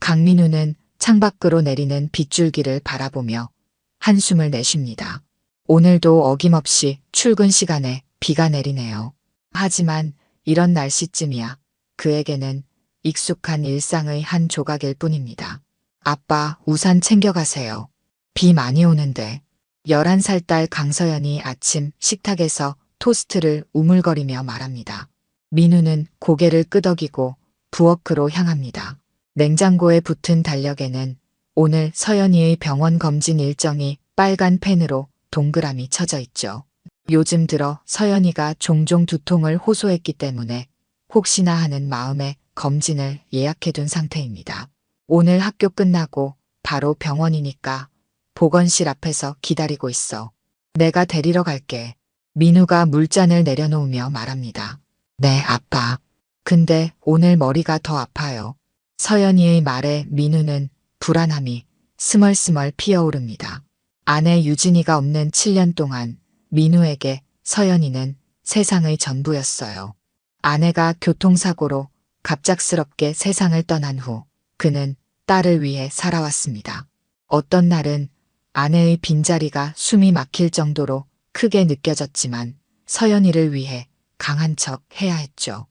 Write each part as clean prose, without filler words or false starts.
강민우는 창밖으로 내리는 빗줄기를 바라보며 한숨을 내쉽니다. 오늘도 어김없이 출근 시간에 비가 내리네요. 하지만 이런 날씨쯤이야 그에게는 익숙한 일상의 한 조각일 뿐입니다. 아빠, 우산 챙겨가세요. 비 많이 오는데. 11살 딸 강서연이 아침 식탁에서 토스트를 우물거리며 말합니다. 민우는 고개를 끄덕이고 부엌으로 향합니다. 냉장고에 붙은 달력에는 오늘 서연이의 병원 검진 일정이 빨간 펜으로 동그라미 쳐져 있죠. 요즘 들어 서연이가 종종 두통을 호소했기 때문에 혹시나 하는 마음에 검진을 예약해둔 상태입니다. 오늘 학교 끝나고 바로 병원이니까 보건실 앞에서 기다리고 있어. 내가 데리러 갈게. 민우가 물잔을 내려놓으며 말합니다. 네, 아빠. 근데 오늘 머리가 더 아파요. 서연이의 말에 민우는 불안함이 스멀스멀 피어오릅니다. 아내 유진이가 없는 7년 동안 민우에게 서연이는 세상의 전부였어요. 아내가 교통사고로 갑작스럽게 세상을 떠난 후 그는 딸을 위해 살아왔습니다. 어떤 날은 아내의 빈자리가 숨이 막힐 정도로 크게 느껴졌지만 서연이를 위해 강한 척 해야 했죠.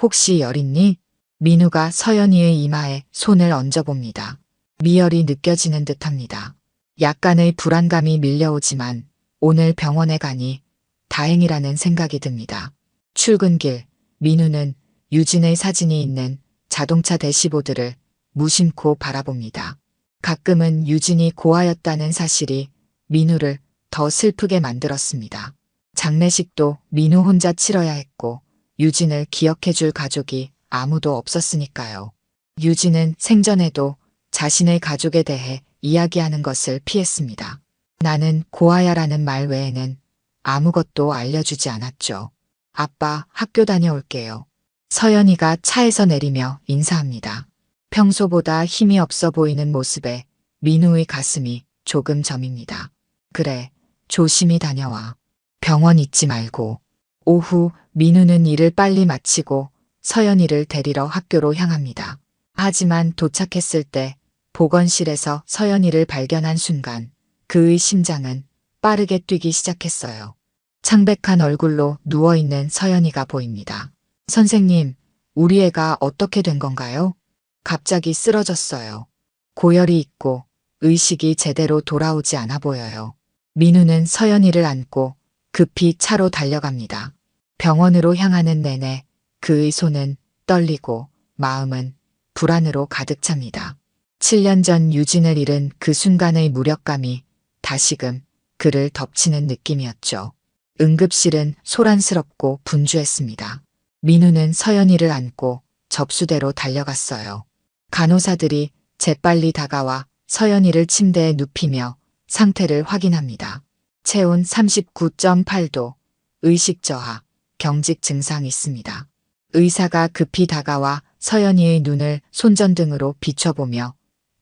혹시 열 있니? 민우가 서연이의 이마에 손을 얹어봅니다. 미열이 느껴지는 듯합니다. 약간의 불안감이 밀려오지만 오늘 병원에 가니 다행이라는 생각이 듭니다. 출근길, 민우는 유진의 사진이 있는 자동차 대시보드를 무심코 바라봅니다. 가끔은 유진이 고아였다는 사실이 민우를 더 슬프게 만들었습니다. 장례식도 민우 혼자 치러야 했고 유진을 기억해줄 가족이 아무도 없었으니까요. 유진은 생전에도 자신의 가족에 대해 이야기하는 것을 피했습니다. 나는 고아야라는 말 외에는 아무것도 알려주지 않았죠. 아빠, 학교 다녀올게요. 서연이가 차에서 내리며 인사합니다. 평소보다 힘이 없어 보이는 모습에 민우의 가슴이 조금 저밉니다. 그래, 조심히 다녀와. 병원 잊지 말고. 오후 민우는 일을 빨리 마치고 서연이를 데리러 학교로 향합니다. 하지만 도착했을 때 보건실에서 서연이를 발견한 순간 그의 심장은 빠르게 뛰기 시작했어요. 창백한 얼굴로 누워있는 서연이가 보입니다. 선생님, 우리 애가 어떻게 된 건가요? 갑자기 쓰러졌어요. 고열이 있고 의식이 제대로 돌아오지 않아 보여요. 민우는 서연이를 안고 급히 차로 달려갑니다. 병원으로 향하는 내내 그의 손은 떨리고 마음은 불안으로 가득 찹니다. 7년 전 유진을 잃은 그 순간의 무력감이 다시금 그를 덮치는 느낌이었죠. 응급실은 소란스럽고 분주했습니다. 민우는 서연이를 안고 접수대로 달려갔어요. 간호사들이 재빨리 다가와 서연이를 침대에 눕히며 상태를 확인합니다. 체온 39.8도, 의식 저하, 경직 증상 있습니다. 의사가 급히 다가와 서연이의 눈을 손전등으로 비춰보며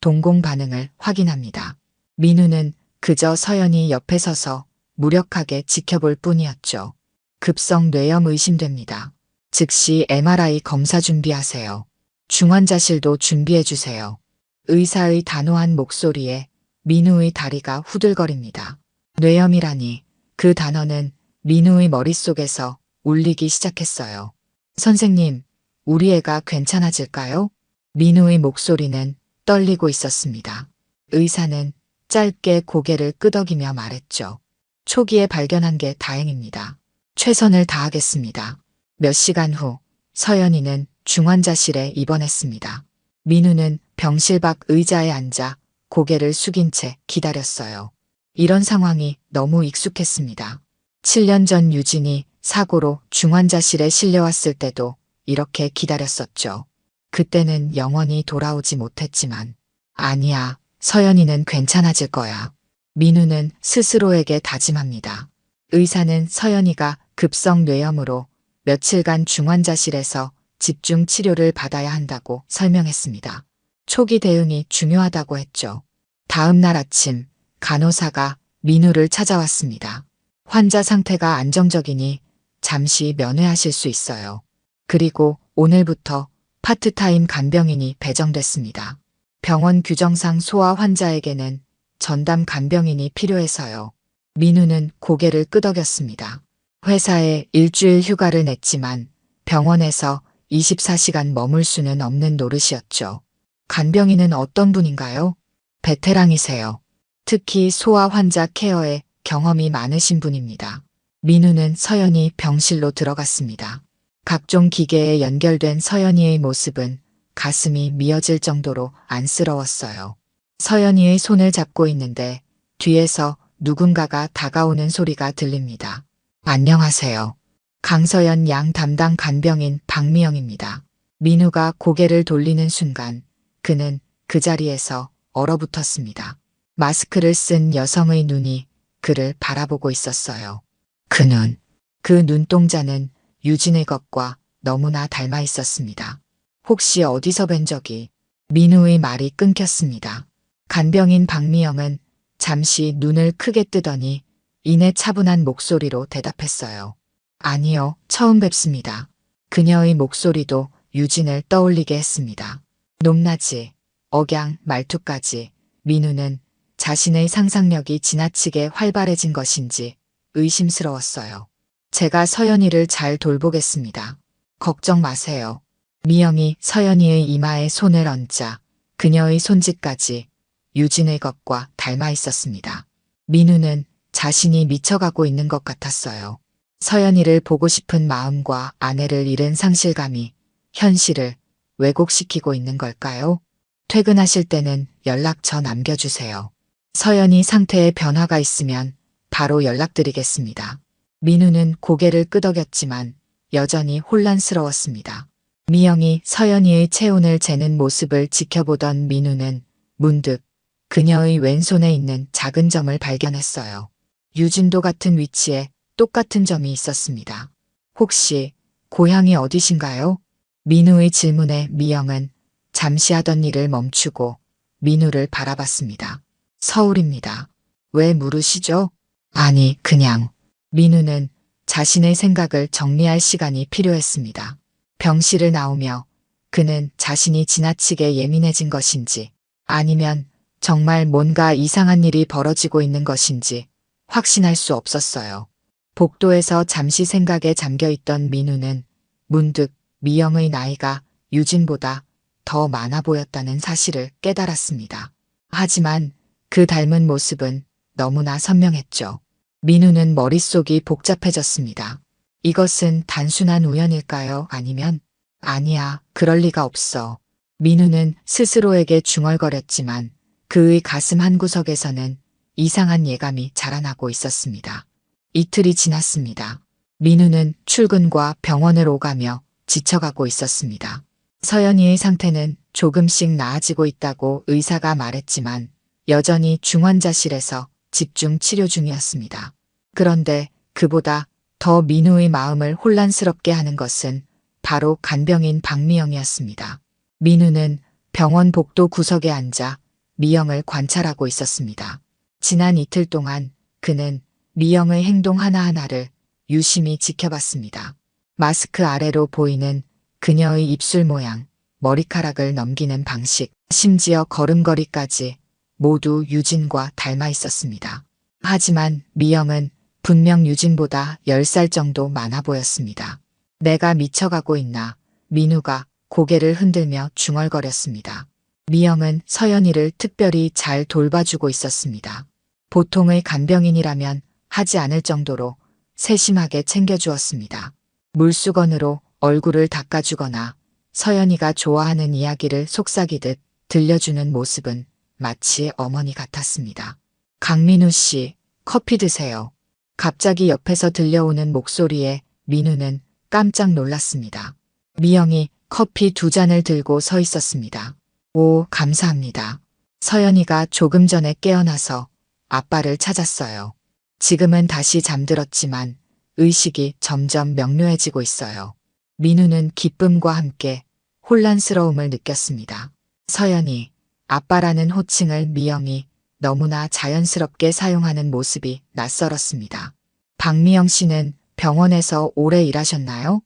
동공 반응을 확인합니다. 민우는 그저 서연이 옆에 서서 무력하게 지켜볼 뿐이었죠. 급성 뇌염 의심됩니다. 즉시 MRI 검사 준비하세요. 중환자실도 준비해주세요. 의사의 단호한 목소리에 민우의 다리가 후들거립니다. 뇌염이라니 그 단어는 민우의 머릿속에서 울리기 시작했어요. 선생님, 우리 애가 괜찮아질까요? 민우의 목소리는 떨리고 있었습니다. 의사는 짧게 고개를 끄덕이며 말했죠. 초기에 발견한 게 다행입니다. 최선을 다하겠습니다. 몇 시간 후 서연이는 중환자실에 입원했습니다. 민우는 병실 밖 의자에 앉아 고개를 숙인 채 기다렸어요. 이런 상황이 너무 익숙했습니다. 7년 전 유진이 사고로 중환자실에 실려왔을 때도 이렇게 기다렸었죠. 그때는 영원히 돌아오지 못했지만 아니야, 서연이는 괜찮아질 거야. 민우는 스스로에게 다짐합니다. 의사는 서연이가 급성 뇌염으로 며칠간 중환자실에서 집중 치료를 받아야 한다고 설명했습니다. 초기 대응이 중요하다고 했죠. 다음 날 아침 간호사가 민우를 찾아왔습니다. 환자 상태가 안정적이니 잠시 면회하실 수 있어요. 그리고 오늘부터 파트타임 간병인이 배정됐습니다. 병원 규정상 소아 환자에게는 전담 간병인이 필요해서요. 민우는 고개를 끄덕였습니다. 회사에 일주일 휴가를 냈지만 병원에서 24시간 머물 수는 없는 노릇이었죠. 간병인은 어떤 분인가요? 베테랑이세요. 특히 소아 환자 케어에 경험이 많으신 분입니다. 민우는 서연이 병실로 들어갔습니다. 각종 기계에 연결된 서연이의 모습은 가슴이 미어질 정도로 안쓰러웠어요. 서연이의 손을 잡고 있는데 뒤에서 누군가가 다가오는 소리가 들립니다. 안녕하세요. 강서연 양 담당 간병인 박미영입니다. 민우가 고개를 돌리는 순간 그는 그 자리에서 얼어붙었습니다. 마스크를 쓴 여성의 눈이 그를 바라보고 있었어요. 그 눈, 그 눈동자는 유진의 것과 너무나 닮아 있었습니다. 혹시 어디서 뵌 적이? 민우의 말이 끊겼습니다. 간병인 박미영은 잠시 눈을 크게 뜨더니 이내 차분한 목소리로 대답했어요. 아니요, 처음 뵙습니다. 그녀의 목소리도 유진을 떠올리게 했습니다. 높낮이, 억양, 말투까지 민우는 자신의 상상력이 지나치게 활발해진 것인지 의심스러웠어요. 제가 서연이를 잘 돌보겠습니다. 걱정 마세요. 미영이 서연이의 이마에 손을 얹자 그녀의 손짓까지 유진의 것과 닮아 있었습니다. 민우는 자신이 미쳐가고 있는 것 같았어요. 서연이를 보고 싶은 마음과 아내를 잃은 상실감이 현실을 왜곡시키고 있는 걸까요? 퇴근하실 때는 연락처 남겨주세요. 서연이 상태에 변화가 있으면 바로 연락드리겠습니다. 민우는 고개를 끄덕였지만 여전히 혼란스러웠습니다. 미영이 서연이의 체온을 재는 모습을 지켜보던 민우는 문득 그녀의 왼손에 있는 작은 점을 발견했어요. 유진도 같은 위치에 똑같은 점이 있었습니다. 혹시 고향이 어디신가요? 민우의 질문에 미영은 잠시 하던 일을 멈추고 민우를 바라봤습니다. 서울입니다. 왜 물으시죠? 아니, 그냥. 민우는 자신의 생각을 정리할 시간이 필요했습니다. 병실을 나오며 그는 자신이 지나치게 예민해진 것인지 아니면 정말 뭔가 이상한 일이 벌어지고 있는 것인지 확신할 수 없었어요. 복도에서 잠시 생각에 잠겨있던 민우는 문득 미영의 나이가 유진보다 더 많아 보였다는 사실을 깨달았습니다. 하지만 그 닮은 모습은 너무나 선명했죠. 민우는 머릿속이 복잡해졌습니다. 이것은 단순한 우연일까요? 아니면 아니야, 그럴 리가 없어. 민우는 스스로에게 중얼거렸지만 그의 가슴 한구석에서는 이상한 예감이 자라나고 있었습니다. 이틀이 지났습니다. 민우는 출근과 병원을 오가며 지쳐가고 있었습니다. 서연이의 상태는 조금씩 나아지고 있다고 의사가 말했지만 여전히 중환자실에서 집중 치료 중이었습니다. 그런데 그보다 더 민우의 마음을 혼란스럽게 하는 것은 바로 간병인 박미영이었습니다. 민우는 병원 복도 구석에 앉아 미영을 관찰하고 있었습니다. 지난 이틀 동안 그는 미영의 행동 하나하나를 유심히 지켜봤습니다. 마스크 아래로 보이는 그녀의 입술 모양, 머리카락을 넘기는 방식, 심지어 걸음걸이까지 모두 유진과 닮아 있었습니다. 하지만 미영은 분명 유진보다 10살 정도 많아 보였습니다. 내가 미쳐가고 있나? 민우가 고개를 흔들며 중얼거렸습니다. 미영은 서연이를 특별히 잘 돌봐주고 있었습니다. 보통의 간병인이라면 하지 않을 정도로 세심하게 챙겨주었습니다. 물수건으로 얼굴을 닦아주거나 서연이가 좋아하는 이야기를 속삭이듯 들려주는 모습은 마치 어머니 같았습니다. 강민우 씨, 커피 드세요. 갑자기 옆에서 들려오는 목소리에 민우는 깜짝 놀랐습니다. 미영이 커피 2잔을 들고 서 있었습니다. 오, 감사합니다. 서연이가 조금 전에 깨어나서 아빠를 찾았어요. 지금은 다시 잠들었지만 의식이 점점 명료해지고 있어요. 민우는 기쁨과 함께 혼란스러움을 느꼈습니다. 서연이, 아빠라는 호칭을 미영이 너무나 자연스럽게 사용하는 모습이 낯설었습니다. 박미영 씨는 병원에서 오래 일하셨나요?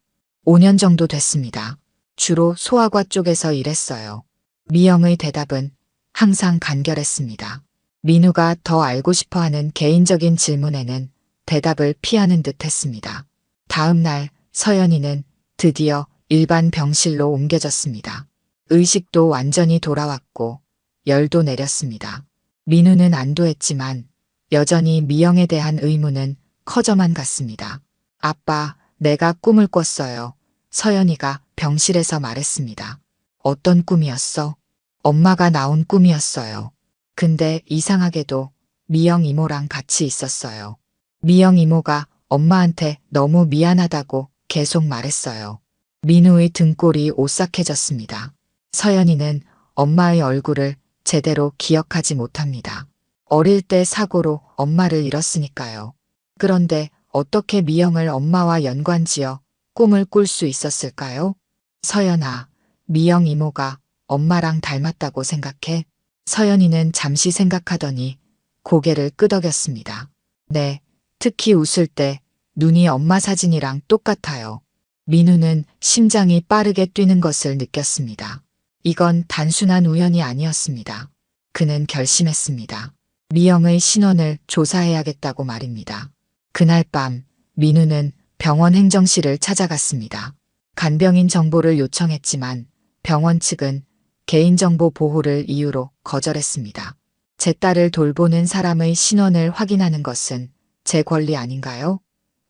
5년 정도 됐습니다. 주로 소아과 쪽에서 일했어요. 미영의 대답은 항상 간결했습니다. 민우가 더 알고 싶어하는 개인적인 질문에는 대답을 피하는 듯 했습니다. 다음 날 서연이는 드디어 일반 병실로 옮겨졌습니다. 의식도 완전히 돌아왔고 열도 내렸습니다. 민우는 안도했지만 여전히 미영에 대한 의문은 커져만 갔습니다. 아빠, 내가 꿈을 꿨어요. 서연이가 병실에서 말했습니다. 어떤 꿈이었어? 엄마가 나온 꿈이었어요. 근데 이상하게도 미영 이모랑 같이 있었어요. 미영 이모가 엄마한테 너무 미안하다고 계속 말했어요. 민우의 등골이 오싹해졌습니다. 서연이는 엄마의 얼굴을 제대로 기억하지 못합니다. 어릴 때 사고로 엄마를 잃었으니까요. 그런데 어떻게 미영을 엄마와 연관지어 꿈을 꿀 수 있었을까요? 서연아, 미영 이모가 엄마랑 닮았다고 생각해? 서연이는 잠시 생각하더니 고개를 끄덕였습니다. 네, 특히 웃을 때 눈이 엄마 사진이랑 똑같아요. 민우는 심장이 빠르게 뛰는 것을 느꼈습니다. 이건 단순한 우연이 아니었습니다. 그는 결심했습니다. 미영의 신원을 조사해야겠다고 말입니다. 그날 밤 민우는 병원 행정실을 찾아갔습니다. 간병인 정보를 요청했지만 병원 측은 개인정보 보호를 이유로 거절했습니다. 제 딸을 돌보는 사람의 신원을 확인하는 것은 제 권리 아닌가요?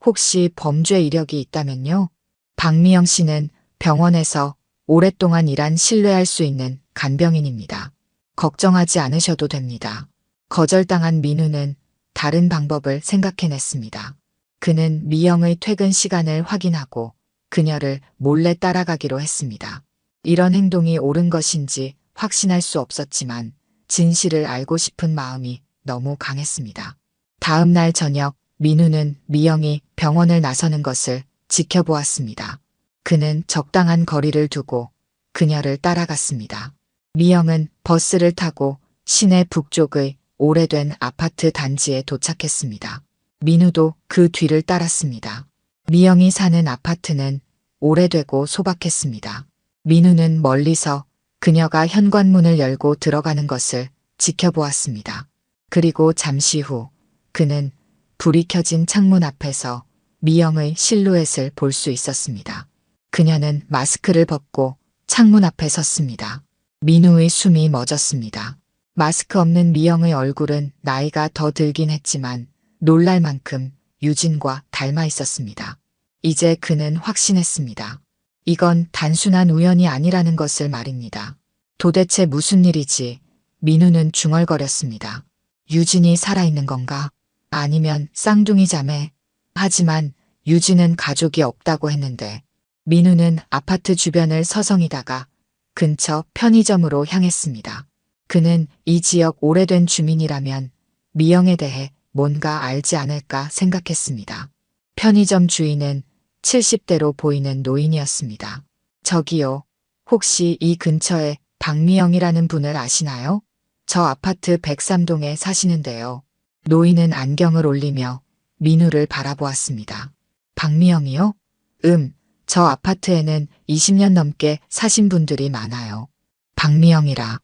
혹시 범죄 이력이 있다면요? 박미영 씨는 병원에서 오랫동안 일한 신뢰할 수 있는 간병인입니다. 걱정하지 않으셔도 됩니다. 거절당한 민우는 다른 방법을 생각해냈습니다. 그는 미영의 퇴근 시간을 확인하고 그녀를 몰래 따라가기로 했습니다. 이런 행동이 옳은 것인지 확신할 수 없었지만 진실을 알고 싶은 마음이 너무 강했습니다. 다음 날 저녁 민우는 미영이 병원을 나서는 것을 지켜보았습니다. 그는 적당한 거리를 두고 그녀를 따라갔습니다. 미영은 버스를 타고 시내 북쪽의 오래된 아파트 단지에 도착했습니다. 민우도 그 뒤를 따랐습니다. 미영이 사는 아파트는 오래되고 소박했습니다. 민우는 멀리서 그녀가 현관문을 열고 들어가는 것을 지켜보았습니다. 그리고 잠시 후 그는 불이 켜진 창문 앞에서 미영의 실루엣을 볼 수 있었습니다. 그녀는 마스크를 벗고 창문 앞에 섰습니다. 민우의 숨이 멎었습니다. 마스크 없는 미영의 얼굴은 나이가 더 들긴 했지만 놀랄 만큼 유진과 닮아 있었습니다. 이제 그는 확신했습니다. 이건 단순한 우연이 아니라는 것을 말입니다. 도대체 무슨 일이지? 민우는 중얼거렸습니다. 유진이 살아있는 건가? 아니면 쌍둥이 자매? 하지만 유진은 가족이 없다고 했는데 민우는 아파트 주변을 서성이다가 근처 편의점으로 향했습니다. 그는 이 지역 오래된 주민이라면 미영에 대해 뭔가 알지 않을까 생각했습니다. 편의점 주인은 70대로 보이는 노인이었습니다. 저기요, 혹시 이 근처에 박미영이라는 분을 아시나요? 저 아파트 103동에 사시는데요. 노인은 안경을 올리며 민우를 바라보았습니다. 박미영이요? 저 아파트에는 20년 넘게 사신 분들이 많아요. 박미영이라.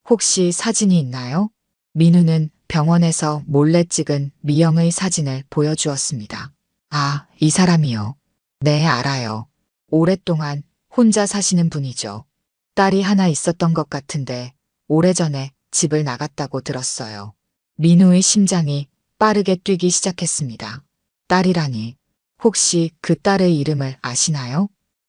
혹시 사진이 있나요? 민우는 병원에서 몰래 찍은 미영의 사진을 보여주었습니다. 아, 이 사람이요. 네, 알아요. 오랫동안 혼자 사시는 분이죠. 딸이 하나 있었던 것 같은데 오래전에 집을 나갔다고 들었어요. 민우의 심장이 빠르게 뛰기 시작했습니다. 딸이라니. 혹시 그 딸의 이름을 아시나요?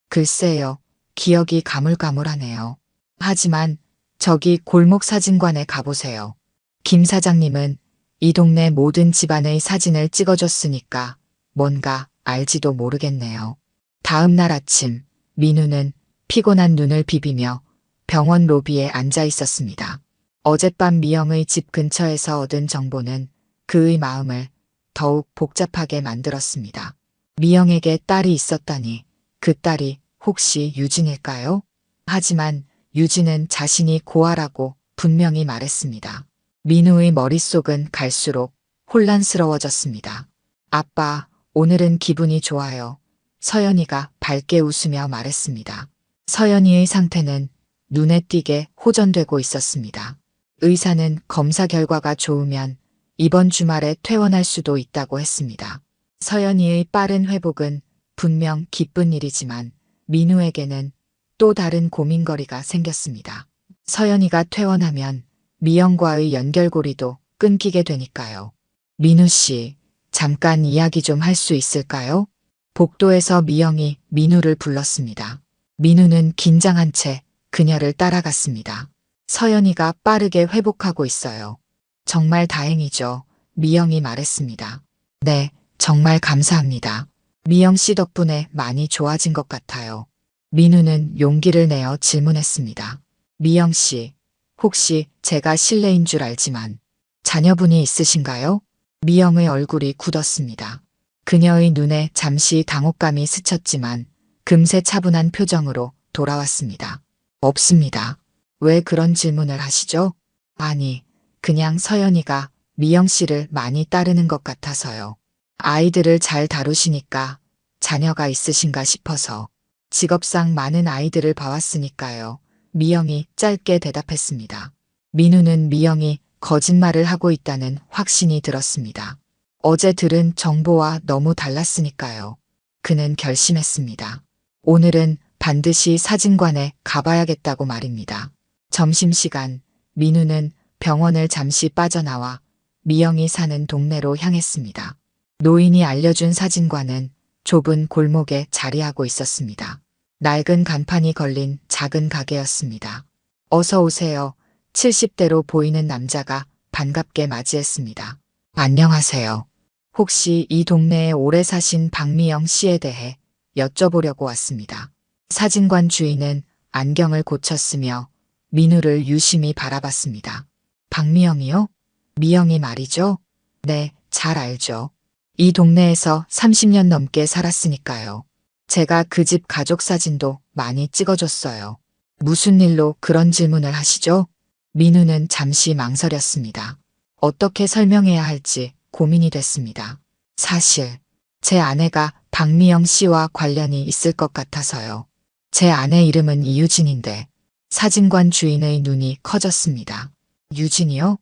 글쎄요. 기억이 가물가물하네요. 하지만 저기 골목 사진관에 가보세요. 김 사장님은 이 동네 모든 집안의 사진을 찍어줬으니까 뭔가 알지도 모르겠네요. 다음 날 아침 민우는 피곤한 눈을 비비며 병원 로비에 앉아 있었습니다. 어젯밤 미영의 집 근처에서 얻은 정보는 그의 마음을 더욱 복잡하게 만들었습니다. 미영에게 딸이 있었다니 그 딸이 혹시 유진일까요? 하지만 유진은 자신이 고아라고 분명히 말했습니다. 민우의 머릿속은 갈수록 혼란스러워졌습니다. 아빠, 오늘은 기분이 좋아요. 서연이가 밝게 웃으며 말했습니다. 서연이의 상태는 눈에 띄게 호전되고 있었습니다. 의사는 검사 결과가 좋으면 이번 주말에 퇴원할 수도 있다고 했습니다. 서연이의 빠른 회복은 분명 기쁜 일이지만 민우에게는 또 다른 고민거리가 생겼습니다. 서연이가 퇴원하면 미영과의 연결고리도 끊기게 되니까요. 민우 씨, 잠깐 이야기 좀 할 수 있을까요? 복도에서 미영이 민우를 불렀습니다. 민우는 긴장한 채 그녀를 따라갔습니다. 서연이가 빠르게 회복하고 있어요. 정말 다행이죠. 미영이 말했습니다. 네, 정말 감사합니다. 미영 씨 덕분에 많이 좋아진 것 같아요. 민우는 용기를 내어 질문했습니다. 미영 씨, 혹시 제가 실례인 줄 알지만 자녀분이 있으신가요? 미영의 얼굴이 굳었습니다. 그녀의 눈에 잠시 당혹감이 스쳤지만 금세 차분한 표정으로 돌아왔습니다. 없습니다. 왜 그런 질문을 하시죠? 아니, 그냥 서연이가 미영 씨를 많이 따르는 것 같아서요. 아이들을 잘 다루시니까 자녀가 있으신가 싶어서. 직업상 많은 아이들을 봐왔으니까요. 미영이 짧게 대답했습니다. 민우는 미영이 거짓말을 하고 있다는 확신이 들었습니다. 어제 들은 정보와 너무 달랐으니까요. 그는 결심했습니다. 오늘은 반드시 사진관에 가봐야겠다고 말입니다. 점심시간 민우는 병원을 잠시 빠져나와 미영이 사는 동네로 향했습니다. 노인이 알려준 사진관은 좁은 골목에 자리하고 있었습니다. 낡은 간판이 걸린 작은 가게였습니다. 어서 오세요. 70대로 보이는 남자가 반갑게 맞이했습니다. 안녕하세요. 혹시 이 동네에 오래 사신 박미영 씨에 대해 여쭤보려고 왔습니다. 사진관 주인은 안경을 고쳤으며 민우를 유심히 바라봤습니다. 박미영이요? 미영이 말이죠? 네, 잘 알죠. 이 동네에서 30년 넘게 살았으니까요. 제가 그 집 가족 사진도 많이 찍어줬어요. 무슨 일로 그런 질문을 하시죠? 민우는 잠시 망설였습니다. 어떻게 설명해야 할지 고민이 됐습니다. 사실 제 아내가 박미영 씨와 관련이 있을 것 같아서요. 제 아내 이름은 이유진인데 사진관 주인의 눈이 커졌습니다. 유진이요?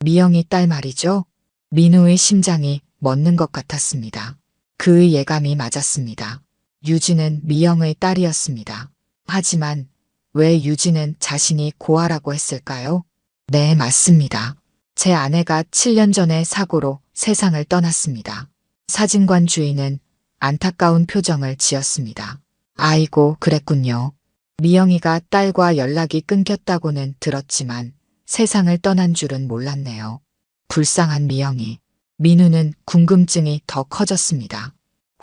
미영이 딸 말이죠? 민우의 심장이 멎는 것 같았습니다. 그의 예감이 맞았습니다. 유진은 미영의 딸이었습니다. 하지만 왜 유진은 자신이 고아라고 했을까요? 네, 맞습니다. 제 아내가 7년 전에 사고로 세상을 떠났습니다. 사진관 주인은 안타까운 표정을 지었습니다. 아이고, 그랬군요. 미영이가 딸과 연락이 끊겼다고는 들었지만 세상을 떠난 줄은 몰랐네요. 불쌍한 미영이. 민우는 궁금증이 더 커졌습니다.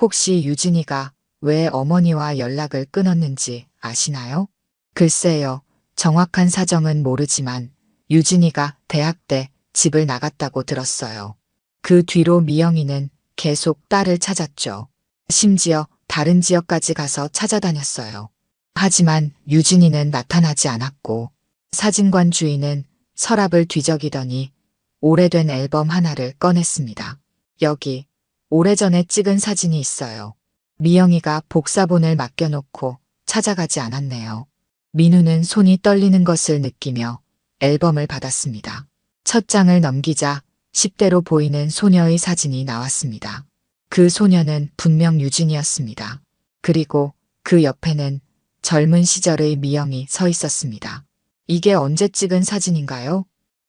혹시 유진이가 왜 어머니와 연락을 끊었는지 아시나요? 글쎄요. 정확한 사정은 모르지만 유진이가 대학 때 집을 나갔다고 들었어요. 그 뒤로 미영이는 계속 딸을 찾았죠. 심지어 다른 지역까지 가서 찾아다녔어요. 하지만 유진이는 나타나지 않았고 사진관 주인은 서랍을 뒤적이더니 오래된 앨범 하나를 꺼냈습니다. 여기 오래전에 찍은 사진이 있어요. 미영이가 복사본을 맡겨놓고 찾아가지 않았네요. 민우는 손이 떨리는 것을 느끼며 앨범을 받았습니다. 첫 장을 넘기자 10대로 보이는 소녀의 사진이 나왔습니다. 그 소녀는 분명 유진이었습니다. 그리고 그 옆에는 젊은 시절의 미영이 서 있었습니다. 이게 언제 찍은 사진인가요?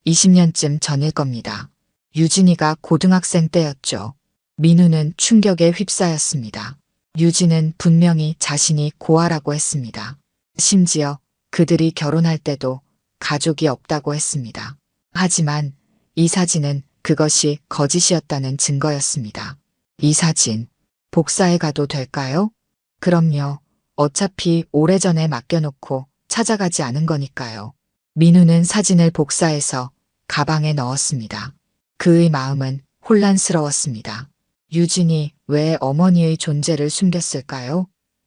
20년쯤 전일 겁니다. 유진이가 고등학생 때였죠. 민우는 충격에 휩싸였습니다. 유진은 분명히 자신이 고아라고 했습니다. 심지어 그들이 결혼할 때도 가족이 없다고 했습니다. 하지만 이 사진은 그것이 거짓이었다는 증거였습니다. 이 사진, 복사해 가도 될까요? 그럼요. 어차피 오래전에 맡겨놓고 찾아가지 않은 거니까요. 민우는 사진을 복사해서 가방에 넣었습니다. 그의 마음은 혼란스러웠습니다. 유진이 왜 어머니의 존재를 숨겼을까요?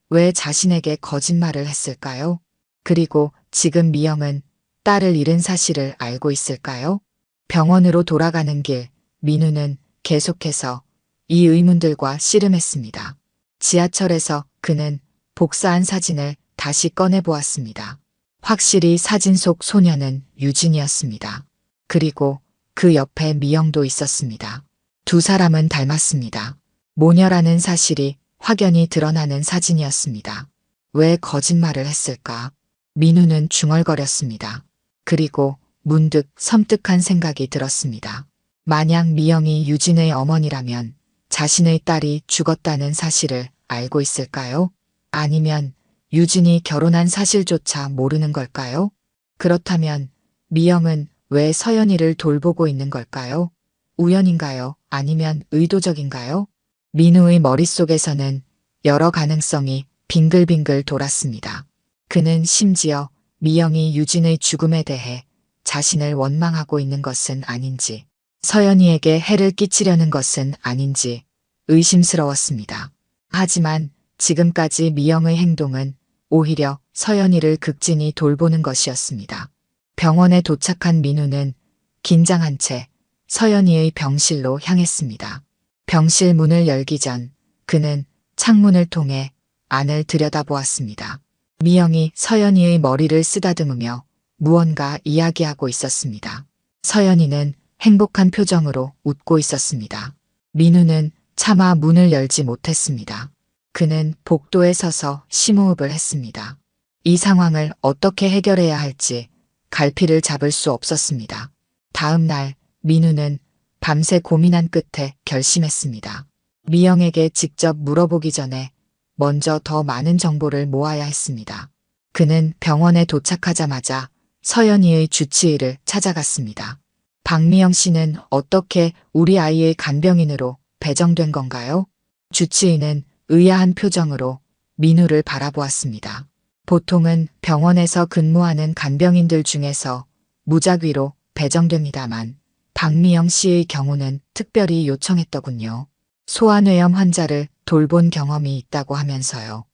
왜 자신에게 거짓말을 했을까요? 그리고 지금 미영은 딸을 잃은 사실을 알고 있을까요? 병원으로 돌아가는 길, 민우는 계속해서 이 의문들과 씨름했습니다. 지하철에서 그는 복사한 사진을 다시 꺼내보았습니다. 확실히 사진 속 소녀는 유진이었습니다. 그리고 그 옆에 미영도 있었습니다. 두 사람은 닮았습니다. 모녀라는 사실이 확연히 드러나는 사진이었습니다. 왜 거짓말을 했을까? 민우는 중얼거렸습니다. 그리고 문득 섬뜩한 생각이 들었습니다. 만약 미영이 유진의 어머니라면 자신의 딸이 죽었다는 사실을 알고 있을까요? 아니면 유진이 결혼한 사실조차 모르는 걸까요? 그렇다면 미영은 왜 서연이를 돌보고 있는 걸까요? 우연인가요? 아니면 의도적인가요? 민우의 머릿속에서는 여러 가능성이 빙글빙글 돌았습니다. 그는 심지어 미영이 유진의 죽음에 대해 자신을 원망하고 있는 것은 아닌지, 서연이에게 해를 끼치려는 것은 아닌지 의심스러웠습니다. 하지만 지금까지 미영의 행동은 오히려 서연이를 극진히 돌보는 것이었습니다. 병원에 도착한 민우는 긴장한 채 서연이의 병실로 향했습니다. 병실 문을 열기 전 그는 창문을 통해 안을 들여다보았습니다. 미영이 서연이의 머리를 쓰다듬으며 무언가 이야기하고 있었습니다. 서연이는 행복한 표정으로 웃고 있었습니다. 민우는 차마 문을 열지 못했습니다. 그는 복도에 서서 심호흡을 했습니다. 이 상황을 어떻게 해결해야 할지 갈피를 잡을 수 없었습니다. 다음 날 민우는 밤새 고민한 끝에 결심했습니다. 미영에게 직접 물어보기 전에 먼저 더 많은 정보를 모아야 했습니다. 그는 병원에 도착하자마자 서연이의 주치의를 찾아갔습니다. 박미영 씨는 어떻게 우리 아이의 간병인으로 배정된 건가요? 주치의는 의아한 표정으로 민우를 바라보았습니다. 보통은 병원에서 근무하는 간병인들 중에서 무작위로 배정됩니다만 박미영 씨의 경우는 특별히 요청했더군요. 소아뇌염 환자를 돌본 경험이 있다고 하면서요.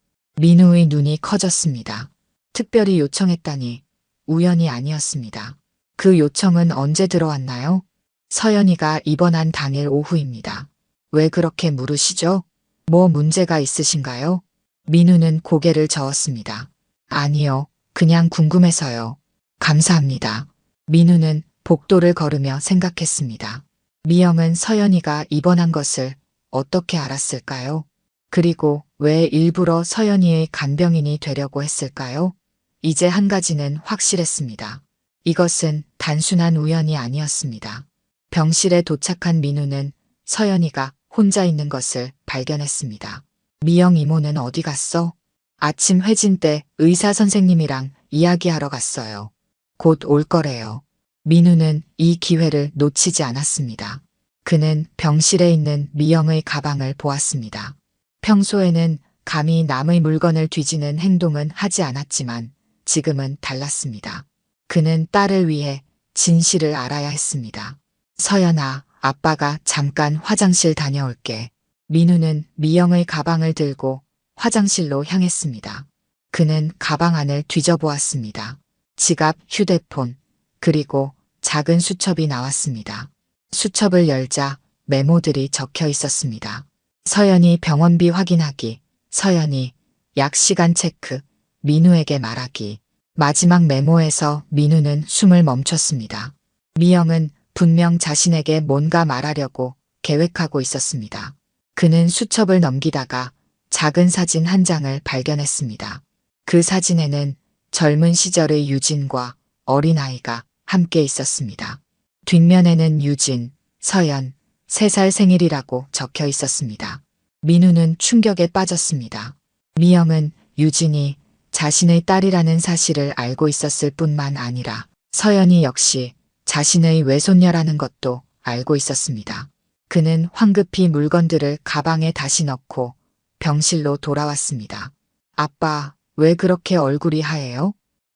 민우의 눈이 커졌습니다. 특별히 요청했다니 우연이 아니었습니다. 그 요청은 언제 들어왔나요? 서연이가 입원한 당일 오후입니다. 왜 그렇게 물으시죠? 뭐 문제가 있으신가요? 민우는 고개를 저었습니다. 아니요, 그냥 궁금해서요. 감사합니다. 민우는 복도를 걸으며 생각했습니다. 미영은 서연이가 입원한 것을 어떻게 알았을까요? 그리고 왜 일부러 서연이의 간병인이 되려고 했을까요? 이제 한 가지는 확실했습니다. 이것은 단순한 우연이 아니었습니다. 병실에 도착한 민우는 서연이가 혼자 있는 것을 발견했습니다. 미영 이모는 어디 갔어? 아침 회진 때 의사 선생님이랑 이야기하러 갔어요. 곧 올 거래요. 민우는 이 기회를 놓치지 않았습니다. 그는 병실에 있는 미영의 가방을 보았습니다. 평소에는 감히 남의 물건을 뒤지는 행동은 하지 않았지만 지금은 달랐습니다. 그는 딸을 위해 진실을 알아야 했습니다. 서연아, 아빠가 잠깐 화장실 다녀올게. 민우는 미영의 가방을 들고 화장실로 향했습니다. 그는 가방 안을 뒤져보았습니다. 지갑, 휴대폰, 그리고 작은 수첩이 나왔습니다. 수첩을 열자 메모들이 적혀 있었습니다. 서연이 병원비 확인하기, 서연이 약 시간 체크, 민우에게 말하기. 마지막 메모에서 민우는 숨을 멈췄습니다. 미영은 분명 자신에게 뭔가 말하려고 계획하고 있었습니다. 그는 수첩을 넘기다가 작은 사진 한 장을 발견했습니다. 그 사진에는 젊은 시절의 유진과 어린아이가 함께 있었습니다. 뒷면에는 유진, 서연, 3살 생일이라고 적혀 있었습니다. 민우는 충격에 빠졌습니다. 미영은 유진이 자신의 딸이라는 사실을 알고 있었을 뿐만 아니라 서연이 역시 자신의 외손녀라는 것도 알고 있었습니다. 그는 황급히 물건들을 가방에 다시 넣고 병실로 돌아왔습니다. 아빠, 왜 그렇게 얼굴이 하얘요?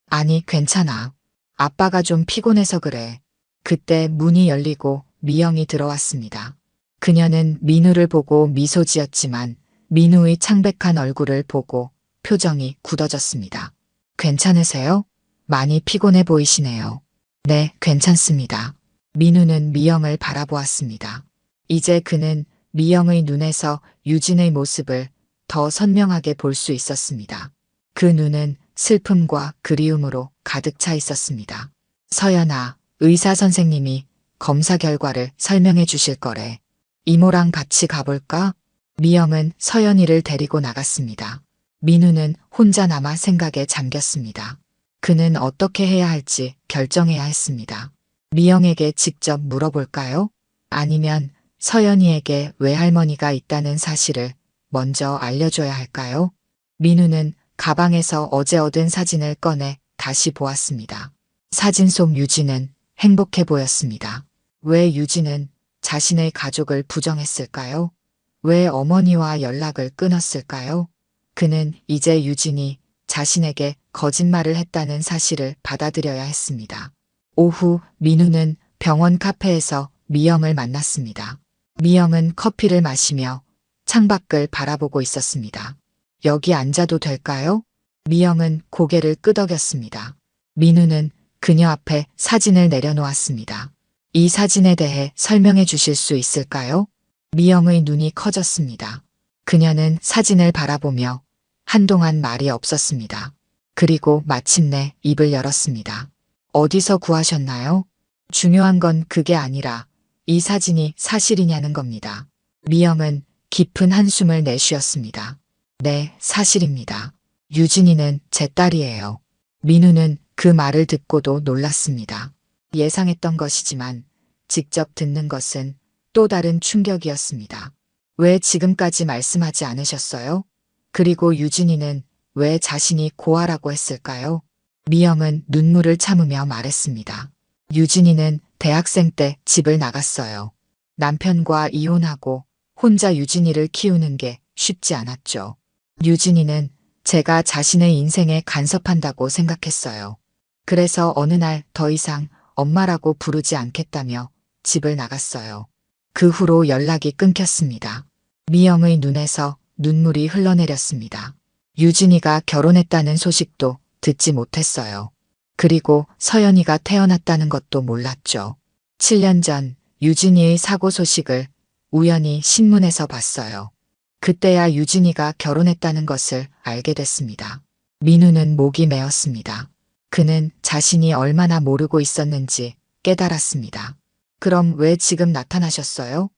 아니, 괜찮아. 아빠가 좀 피곤해서 그래. 그때 문이 열리고 미영이 들어왔습니다. 그녀는 민우를 보고 미소 지었지만 민우의 창백한 얼굴을 보고 표정이 굳어졌습니다. 괜찮으세요? 많이 피곤해 보이시네요. 네, 괜찮습니다. 민우는 미영을 바라보았습니다. 이제 그는 미영의 눈에서 유진의 모습을 더 선명하게 볼 수 있었습니다. 그 눈은 슬픔과 그리움으로 가득 차 있었습니다. 서연아, 의사 선생님이 검사 결과를 설명해 주실 거래. 이모랑 같이 가볼까? 미영은 서연이를 데리고 나갔습니다. 민우는 혼자 남아 생각에 잠겼습니다. 그는 어떻게 해야 할지 결정해야 했습니다. 미영에게 직접 물어볼까요? 아니면 서연이에게 외할머니가 있다는 사실을 먼저 알려줘야 할까요? 민우는 가방에서 어제 얻은 사진을 꺼내 다시 보았습니다. 사진 속 유진은 행복해 보였습니다. 왜 유진은 자신의 가족을 부정했을까요? 왜 어머니와 연락을 끊었을까요? 그는 이제 유진이 자신에게 거짓말을 했다는 사실을 받아들여야 했습니다. 오후 민우는 병원 카페에서 미영을 만났습니다. 미영은 커피를 마시며 창밖을 바라보고 있었습니다. 여기 앉아도 될까요? 미영은 고개를 끄덕였습니다. 민우는 그녀 앞에 사진을 내려놓았습니다. 이 사진에 대해 설명해 주실 수 있을까요? 미영의 눈이 커졌습니다. 그녀는 사진을 바라보며 한동안 말이 없었습니다. 그리고 마침내 입을 열었습니다. 어디서 구하셨나요? 중요한 건 그게 아니라 이 사진이 사실이냐는 겁니다. 미영은 깊은 한숨을 내쉬었습니다. 네, 사실입니다. 유진이는 제 딸이에요. 민우는 그 말을 듣고도 놀랐습니다. 예상했던 것이지만 직접 듣는 것은 또 다른 충격이었습니다. 왜 지금까지 말씀하지 않으셨어요? 그리고 유진이는 왜 자신이 고아라고 했을까요? 미영은 눈물을 참으며 말했습니다. 유진이는 대학생 때 집을 나갔어요. 남편과 이혼하고 혼자 유진이를 키우는 게 쉽지 않았죠. 유진이는 제가 자신의 인생에 간섭한다고 생각했어요. 그래서 어느 날 더 이상 엄마라고 부르지 않겠다며 집을 나갔어요. 그 후로 연락이 끊겼습니다. 미영의 눈에서 눈물이 흘러내렸습니다. 유진이가 결혼했다는 소식도 듣지 못했어요. 그리고 서연이가 태어났다는 것도 몰랐죠. 7년 전 유진이의 사고 소식을 우연히 신문에서 봤어요. 그때야 유진이가 결혼했다는 것을 알게 됐습니다. 민우는 목이 메었습니다. 그는 자신이 얼마나 모르고 있었는지 깨달았습니다. 그럼 왜 지금 나타나셨어요?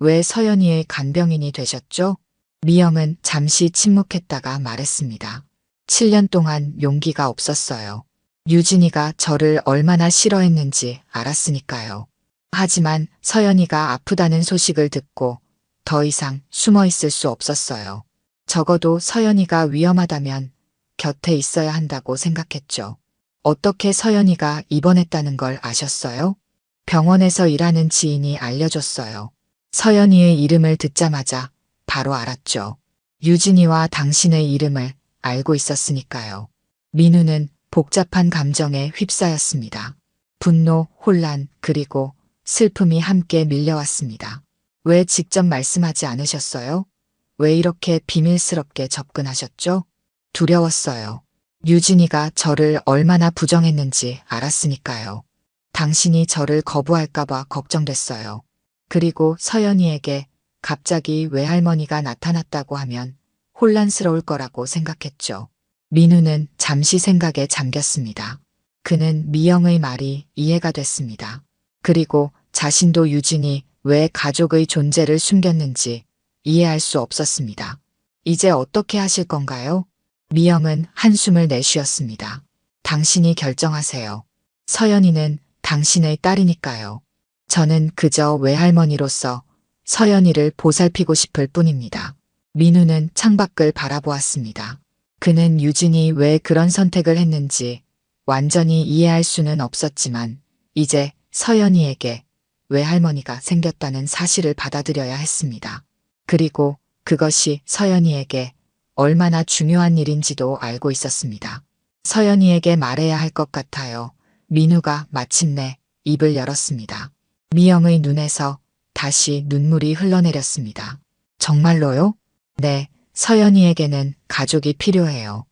왜 서연이의 간병인이 되셨죠? 미영은 잠시 침묵했다가 말했습니다. 7년 동안 용기가 없었어요. 유진이가 저를 얼마나 싫어했는지 알았으니까요. 하지만 서연이가 아프다는 소식을 듣고 더 이상 숨어 있을 수 없었어요. 적어도 서연이가 위험하다면 곁에 있어야 한다고 생각했죠. 어떻게 서연이가 입원했다는 걸 아셨어요? 병원에서 일하는 지인이 알려줬어요. 서연이의 이름을 듣자마자 바로 알았죠. 유진이와 당신의 이름을 알고 있었으니까요. 민우는 복잡한 감정에 휩싸였습니다. 분노, 혼란, 그리고 슬픔이 함께 밀려왔습니다. 왜 직접 말씀하지 않으셨어요? 왜 이렇게 비밀스럽게 접근하셨죠? 두려웠어요. 유진이가 저를 얼마나 부정했는지 알았으니까요. 당신이 저를 거부할까봐 걱정됐어요. 그리고 서연이에게 갑자기 외할머니가 나타났다고 하면 혼란스러울 거라고 생각했죠. 민우는 잠시 생각에 잠겼습니다. 그는 미영의 말이 이해가 됐습니다. 그리고 자신도 유진이 왜 가족의 존재를 숨겼는지 이해할 수 없었습니다. 이제 어떻게 하실 건가요? 미영은 한숨을 내쉬었습니다. 당신이 결정하세요. 서연이는 당신의 딸이니까요. 저는 그저 외할머니로서 서연이를 보살피고 싶을 뿐입니다. 민우는 창밖을 바라보았습니다. 그는 유진이 왜 그런 선택을 했는지 완전히 이해할 수는 없었지만 이제 서연이에게 외할머니가 생겼다는 사실을 받아들여야 했습니다. 그리고 그것이 서연이에게 얼마나 중요한 일인지도 알고 있었습니다. 서연이에게 말해야 할 것 같아요. 민우가 마침내 입을 열었습니다. 미영의 눈에서 다시 눈물이 흘러내렸습니다. 정말로요? 네, 서연이에게는 가족이 필요해요.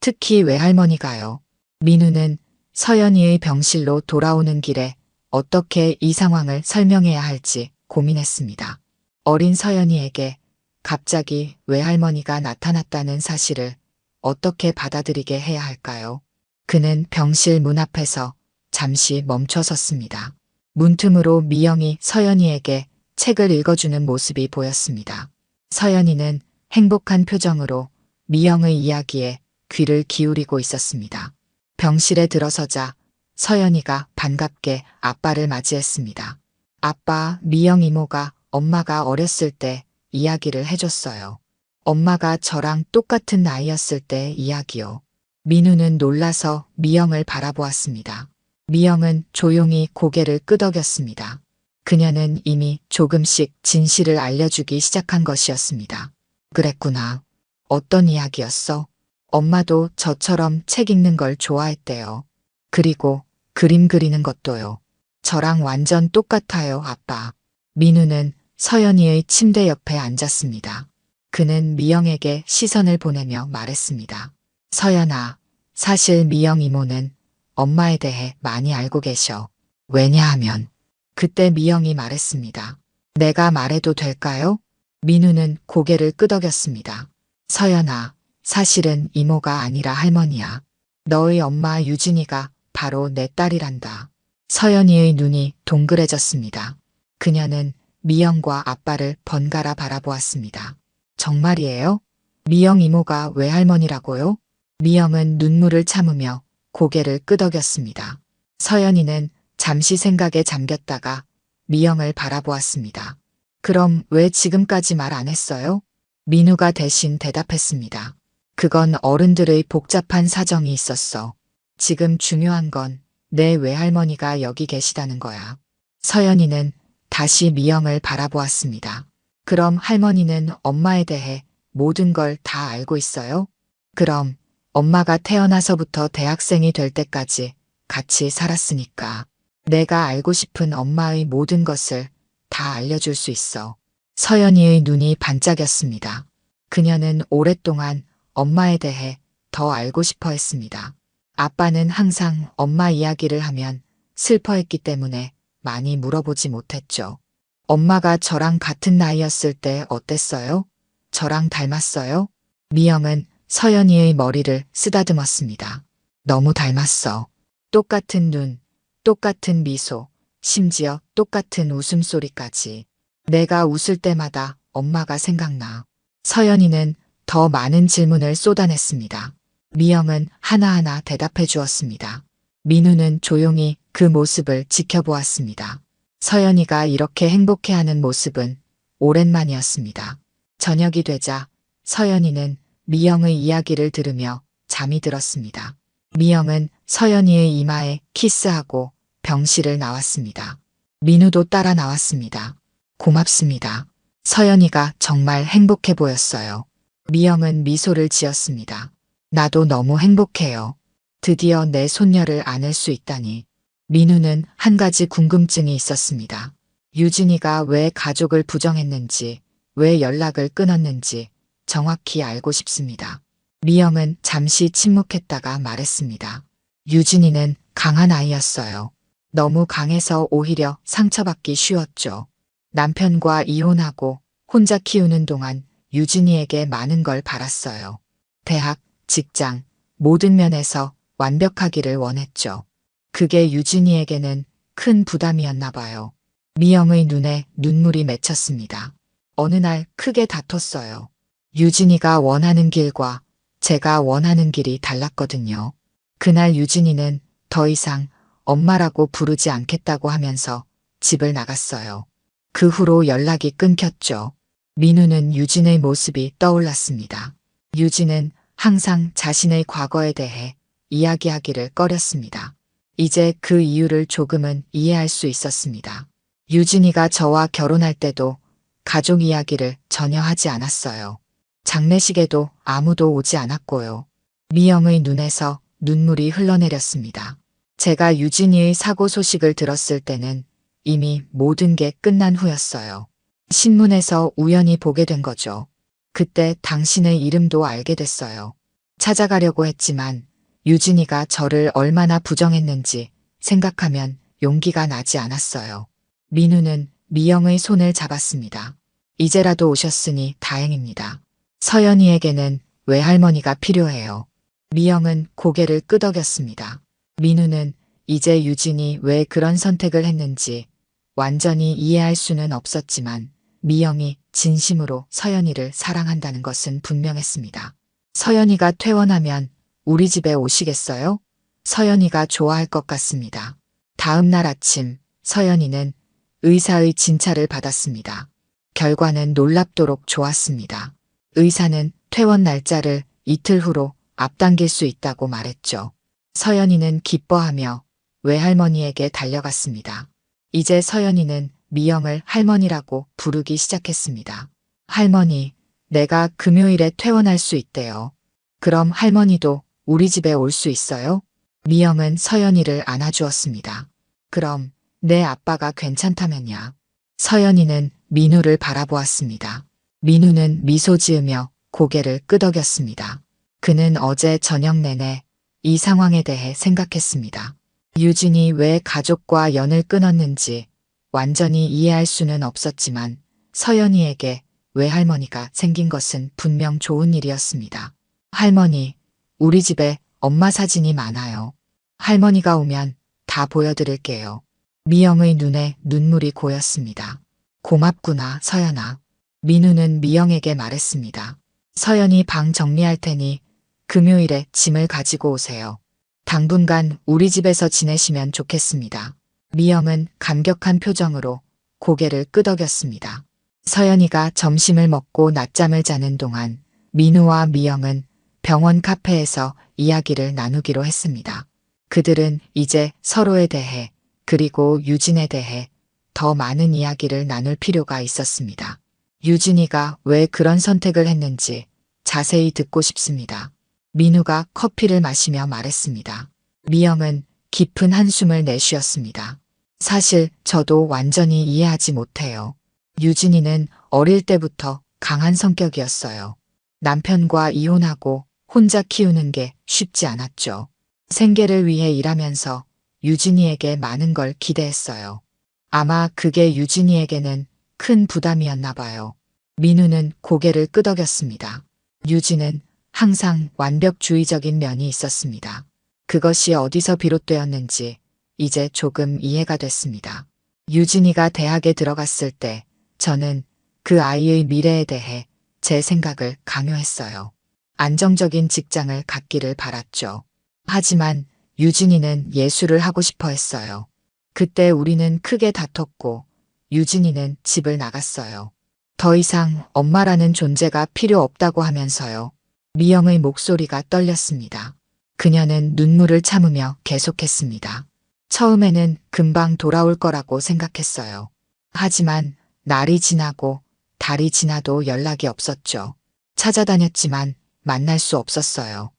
특히 외할머니가요. 민우는 서연이의 병실로 돌아오는 길에 어떻게 이 상황을 설명해야 할지 고민했습니다. 어린 서연이에게 갑자기 외할머니가 나타났다는 사실을 어떻게 받아들이게 해야 할까요? 그는 병실 문 앞에서 잠시 멈춰 섰습니다. 문틈으로 미영이 서연이에게 책을 읽어주는 모습이 보였습니다. 서연이는 행복한 표정으로 미영의 이야기에 귀를 기울이고 있었습니다. 병실에 들어서자 서연이가 반갑게 아빠를 맞이했습니다. 아빠, 미영 이모가 엄마가 어렸을 때 이야기를 해줬어요. 엄마가 저랑 똑같은 나이였을 때 이야기요. 민우는 놀라서 미영을 바라보았습니다. 미영은 조용히 고개를 끄덕였습니다. 그녀는 이미 조금씩 진실을 알려주기 시작한 것이었습니다. 그랬구나. 어떤 이야기였어? 엄마도 저처럼 책 읽는 걸 좋아했대요. 그리고 그림 그리는 것도요. 저랑 완전 똑같아요, 아빠. 민우는 서연이의 침대 옆에 앉았습니다. 그는 미영에게 시선을 보내며 말했습니다. 서연아, 사실 미영 이모는 엄마에 대해 많이 알고 계셔. 왜냐하면 그때 미영이 말했습니다. 내가 말해도 될까요? 민우는 고개를 끄덕였습니다. 서연아, 사실은 이모가 아니라 할머니야. 너의 엄마 유진이가 바로 내 딸이란다. 서연이의 눈이 동그래졌습니다. 그녀는 미영과 아빠를 번갈아 바라보았습니다. 정말이에요? 미영 이모가 왜 할머니라고요? 미영은 눈물을 참으며 고개를 끄덕였습니다. 서연이는 잠시 생각에 잠겼다가 미영을 바라보았습니다. 그럼 왜 지금까지 말 안 했어요? 민우가 대신 대답했습니다. 그건 어른들의 복잡한 사정이 있었어. 지금 중요한 건 내 외할머니가 여기 계시다는 거야. 서연이는 다시 미영을 바라보았습니다. 그럼 할머니는 엄마에 대해 모든 걸 다 알고 있어요? 그럼 엄마가 태어나서부터 대학생이 될 때까지 같이 살았으니까 내가 알고 싶은 엄마의 모든 것을 다 알려줄 수 있어. 서연이의 눈이 반짝였습니다. 그녀는 오랫동안 엄마에 대해 더 알고 싶어 했습니다. 아빠는 항상 엄마 이야기를 하면 슬퍼했기 때문에 많이 물어보지 못했죠. 엄마가 저랑 같은 나이였을 때 어땠어요? 저랑 닮았어요? 미영은 서연이의 머리를 쓰다듬었습니다. 너무 닮았어. 똑같은 눈, 똑같은 미소, 심지어 똑같은 웃음소리까지. 내가 웃을 때마다 엄마가 생각나. 서연이는 더 많은 질문을 쏟아냈습니다. 미영은 하나하나 대답해 주었습니다. 민우는 조용히 그 모습을 지켜보았습니다. 서연이가 이렇게 행복해하는 모습은 오랜만이었습니다. 저녁이 되자 서연이는 미영의 이야기를 들으며 잠이 들었습니다. 미영은 서연이의 이마에 키스하고 병실을 나왔습니다. 민우도 따라 나왔습니다. 고맙습니다. 서연이가 정말 행복해 보였어요. 미영은 미소를 지었습니다. 나도 너무 행복해요. 드디어 내 손녀를 안을 수 있다니. 민우는 한 가지 궁금증이 있었습니다. 유진이가 왜 가족을 부정했는지, 왜 연락을 끊었는지 정확히 알고 싶습니다. 미영은 잠시 침묵했다가 말했습니다. 유진이는 강한 아이였어요. 너무 강해서 오히려 상처받기 쉬웠죠. 남편과 이혼하고 혼자 키우는 동안 유진이에게 많은 걸 바랐어요. 대학, 직장, 모든 면에서 완벽하기를 원했죠. 그게 유진이에게는 큰 부담이었나 봐요. 미영의 눈에 눈물이 맺혔습니다. 어느 날 크게 다퉜어요. 유진이가 원하는 길과 제가 원하는 길이 달랐거든요. 그날 유진이는 더 이상 엄마라고 부르지 않겠다고 하면서 집을 나갔어요. 그 후로 연락이 끊겼죠. 민우는 유진의 모습이 떠올랐습니다. 유진은 항상 자신의 과거에 대해 이야기하기를 꺼렸습니다. 이제 그 이유를 조금은 이해할 수 있었습니다. 유진이가 저와 결혼할 때도 가족 이야기를 전혀 하지 않았어요. 장례식에도 아무도 오지 않았고요. 미영의 눈에서 눈물이 흘러내렸습니다. 제가 유진이의 사고 소식을 들었을 때는 이미 모든 게 끝난 후였어요. 신문에서 우연히 보게 된 거죠. 그때 당신의 이름도 알게 됐어요. 찾아가려고 했지만 유진이가 저를 얼마나 부정했는지 생각하면 용기가 나지 않았어요. 민우는 미영의 손을 잡았습니다. 이제라도 오셨으니 다행입니다. 서연이에게는 외할머니가 필요해요. 미영은 고개를 끄덕였습니다. 민우는 이제 유진이 왜 그런 선택을 했는지 완전히 이해할 수는 없었지만 미영이 진심으로 서연이를 사랑한다는 것은 분명했습니다. 서연이가 퇴원하면 우리 집에 오시겠어요? 서연이가 좋아할 것 같습니다. 다음 날 아침 서연이는 의사의 진찰을 받았습니다. 결과는 놀랍도록 좋았습니다. 의사는 퇴원 날짜를 이틀 후로 앞당길 수 있다고 말했죠. 서연이는 기뻐하며 외할머니에게 달려갔습니다. 이제 서연이는 미영을 할머니라고 부르기 시작했습니다. 할머니, 내가 금요일에 퇴원할 수 있대요. 그럼 할머니도 우리 집에 올 수 있어요? 미영은 서연이를 안아주었습니다. 그럼 내 아빠가 괜찮다면야. 서연이는 민우를 바라보았습니다. 민우는 미소 지으며 고개를 끄덕였습니다. 그는 어제 저녁 내내 이 상황에 대해 생각했습니다. 유진이 왜 가족과 연을 끊었는지 완전히 이해할 수는 없었지만 서연이에게 외할머니가 생긴 것은 분명 좋은 일이었습니다. 할머니, 우리 집에 엄마 사진이 많아요. 할머니가 오면 다 보여드릴게요. 미영의 눈에 눈물이 고였습니다. 고맙구나, 서연아. 민우는 미영에게 말했습니다. 서연이 방 정리할 테니 금요일에 짐을 가지고 오세요. 당분간 우리 집에서 지내시면 좋겠습니다. 미영은 감격한 표정으로 고개를 끄덕였습니다. 서연이가 점심을 먹고 낮잠을 자는 동안 민우와 미영은 병원 카페에서 이야기를 나누기로 했습니다. 그들은 이제 서로에 대해 그리고 유진에 대해 더 많은 이야기를 나눌 필요가 있었습니다. 유진이가 왜 그런 선택을 했는지 자세히 듣고 싶습니다. 민우가 커피를 마시며 말했습니다. 미영은 깊은 한숨을 내쉬었습니다. 사실 저도 완전히 이해하지 못해요. 유진이는 어릴 때부터 강한 성격이었어요. 남편과 이혼하고 혼자 키우는 게 쉽지 않았죠. 생계를 위해 일하면서 유진이에게 많은 걸 기대했어요. 아마 그게 유진이에게는 큰 부담이었나 봐요. 민우는 고개를 끄덕였습니다. 유진은 항상 완벽주의적인 면이 있었습니다. 그것이 어디서 비롯되었는지 이제 조금 이해가 됐습니다. 유진이가 대학에 들어갔을 때 저는 그 아이의 미래에 대해 제 생각을 강요했어요. 안정적인 직장을 갖기를 바랐죠. 하지만 유진이는 예술을 하고 싶어 했어요. 그때 우리는 크게 다퉜고 유진이는 집을 나갔어요. 더 이상 엄마라는 존재가 필요 없다고 하면서요. 미영의 목소리가 떨렸습니다. 그녀는 눈물을 참으며 계속했습니다. 처음에는 금방 돌아올 거라고 생각했어요. 하지만 날이 지나고 달이 지나도 연락이 없었죠. 찾아다녔지만 만날 수 없었어요.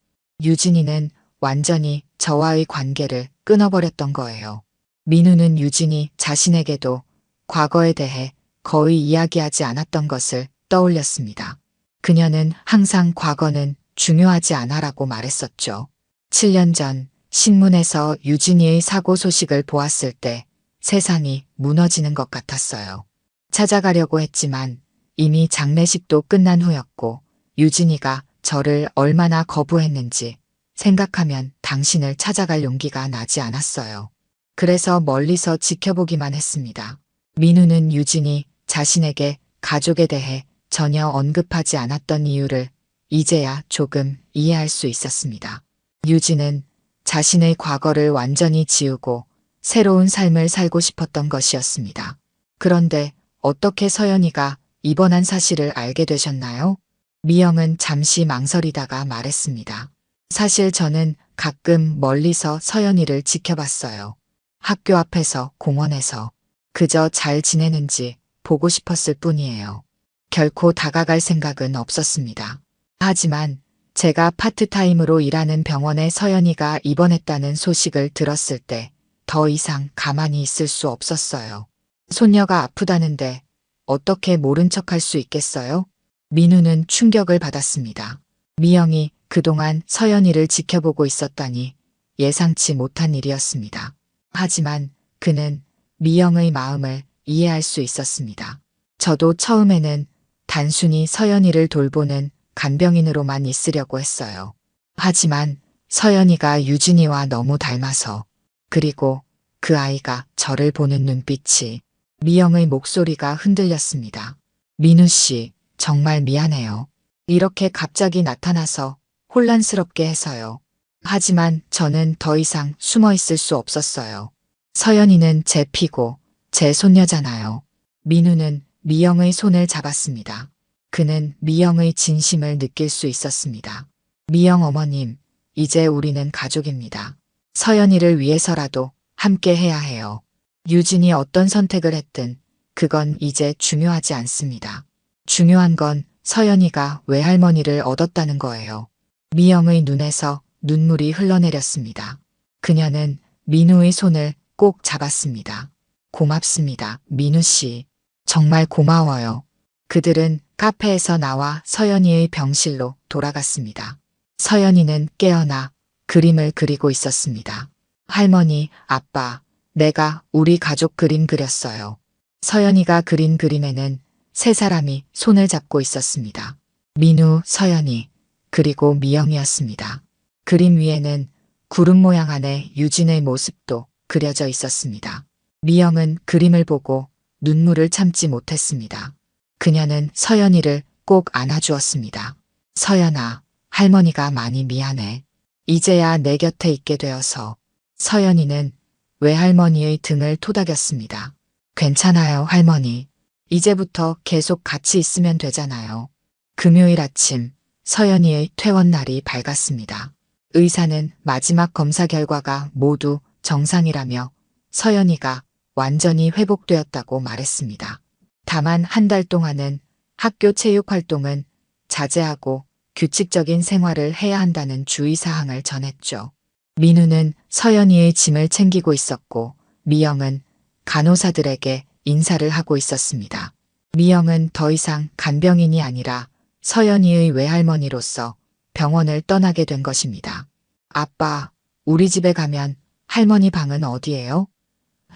유진이는 완전히 저와의 관계를 끊어버렸던 거예요. 민우는 유진이 자신에게도 과거에 대해 거의 이야기하지 않았던 것을 떠올렸습니다. 그녀는 항상 과거는 중요하지 않아라고 말했었죠. 7년 전 신문에서 유진이의 사고 소식을 보았을 때 세상이 무너지는 것 같았어요. 찾아가려고 했지만 이미 장례식도 끝난 후였고 유진이가 저를 얼마나 거부했는지 생각하면 당신을 찾아갈 용기가 나지 않았어요. 그래서 멀리서 지켜보기만 했습니다. 민우는 유진이 자신에게 가족에 대해 전혀 언급하지 않았던 이유를 이제야 조금 이해할 수 있었습니다. 유진은 자신의 과거를 완전히 지우고 새로운 삶을 살고 싶었던 것이었습니다. 그런데 어떻게 서연이가 입원한 사실을 알게 되셨나요? 미영은 잠시 망설이다가 말했습니다. 사실 저는 가끔 멀리서 서연이를 지켜봤어요. 학교 앞에서, 공원에서. 그저 잘 지내는지 보고 싶었을 뿐이에요. 결코 다가갈 생각은 없었습니다. 하지만 제가 파트타임으로 일하는 병원에 서연이가 입원했다는 소식을 들었을 때 더 이상 가만히 있을 수 없었어요. 손녀가 아프다는데 어떻게 모른 척할 수 있겠어요? 민우는 충격을 받았습니다. 미영이 그동안 서연이를 지켜보고 있었다니 예상치 못한 일이었습니다. 하지만 그는 미영의 마음을 이해할 수 있었습니다. 저도 처음에는 단순히 서연이를 돌보는 간병인으로만 있으려고 했어요. 하지만 서연이가 유진이와 너무 닮아서 그리고 그 아이가 저를 보는 눈빛이, 미영의 목소리가 흔들렸습니다. 민우 씨, 정말 미안해요. 이렇게 갑자기 나타나서 혼란스럽게 해서요. 하지만 저는 더 이상 숨어 있을 수 없었어요. 서연이는 제 피고 제 손녀잖아요. 민우는 미영의 손을 잡았습니다. 그는 미영의 진심을 느낄 수 있었습니다. 미영 어머님, 이제 우리는 가족입니다. 서연이를 위해서라도 함께 해야 해요. 유진이 어떤 선택을 했든 그건 이제 중요하지 않습니다. 중요한 건 서연이가 외할머니를 얻었다는 거예요. 미영의 눈에서 눈물이 흘러내렸습니다. 그녀는 민우의 손을 꼭 잡았습니다. 고맙습니다, 민우 씨. 정말 고마워요. 그들은 카페에서 나와 서연이의 병실로 돌아갔습니다. 서연이는 깨어나 그림을 그리고 있었습니다. 할머니, 아빠, 내가 우리 가족 그림 그렸어요. 서연이가 그린 그림에는 세 사람이 손을 잡고 있었습니다. 민우, 서연이, 그리고 미영이었습니다. 그림 위에는 구름 모양 안에 유진의 모습도 그려져 있었습니다. 미영은 그림을 보고 눈물을 참지 못했습니다. 그녀는 서연이를 꼭 안아주었습니다. 서연아, 할머니가 많이 미안해. 이제야 내 곁에 있게 되어서. 서연이는 외할머니의 등을 토닥였습니다. 괜찮아요, 할머니. 이제부터 계속 같이 있으면 되잖아요. 금요일 아침, 서연이의 퇴원날이 밝았습니다. 의사는 마지막 검사 결과가 모두 정상이라며 서연이가 완전히 회복되었다고 말했습니다. 다만 한 달 동안은 학교 체육 활동은 자제하고 규칙적인 생활을 해야 한다는 주의사항을 전했죠. 민우는 서연이의 짐을 챙기고 있었고 미영은 간호사들에게 인사를 하고 있었습니다. 미영은 더 이상 간병인이 아니라 서연이의 외할머니로서 병원을 떠나게 된 것입니다. 아빠, 우리 집에 가면 할머니 방은 어디예요?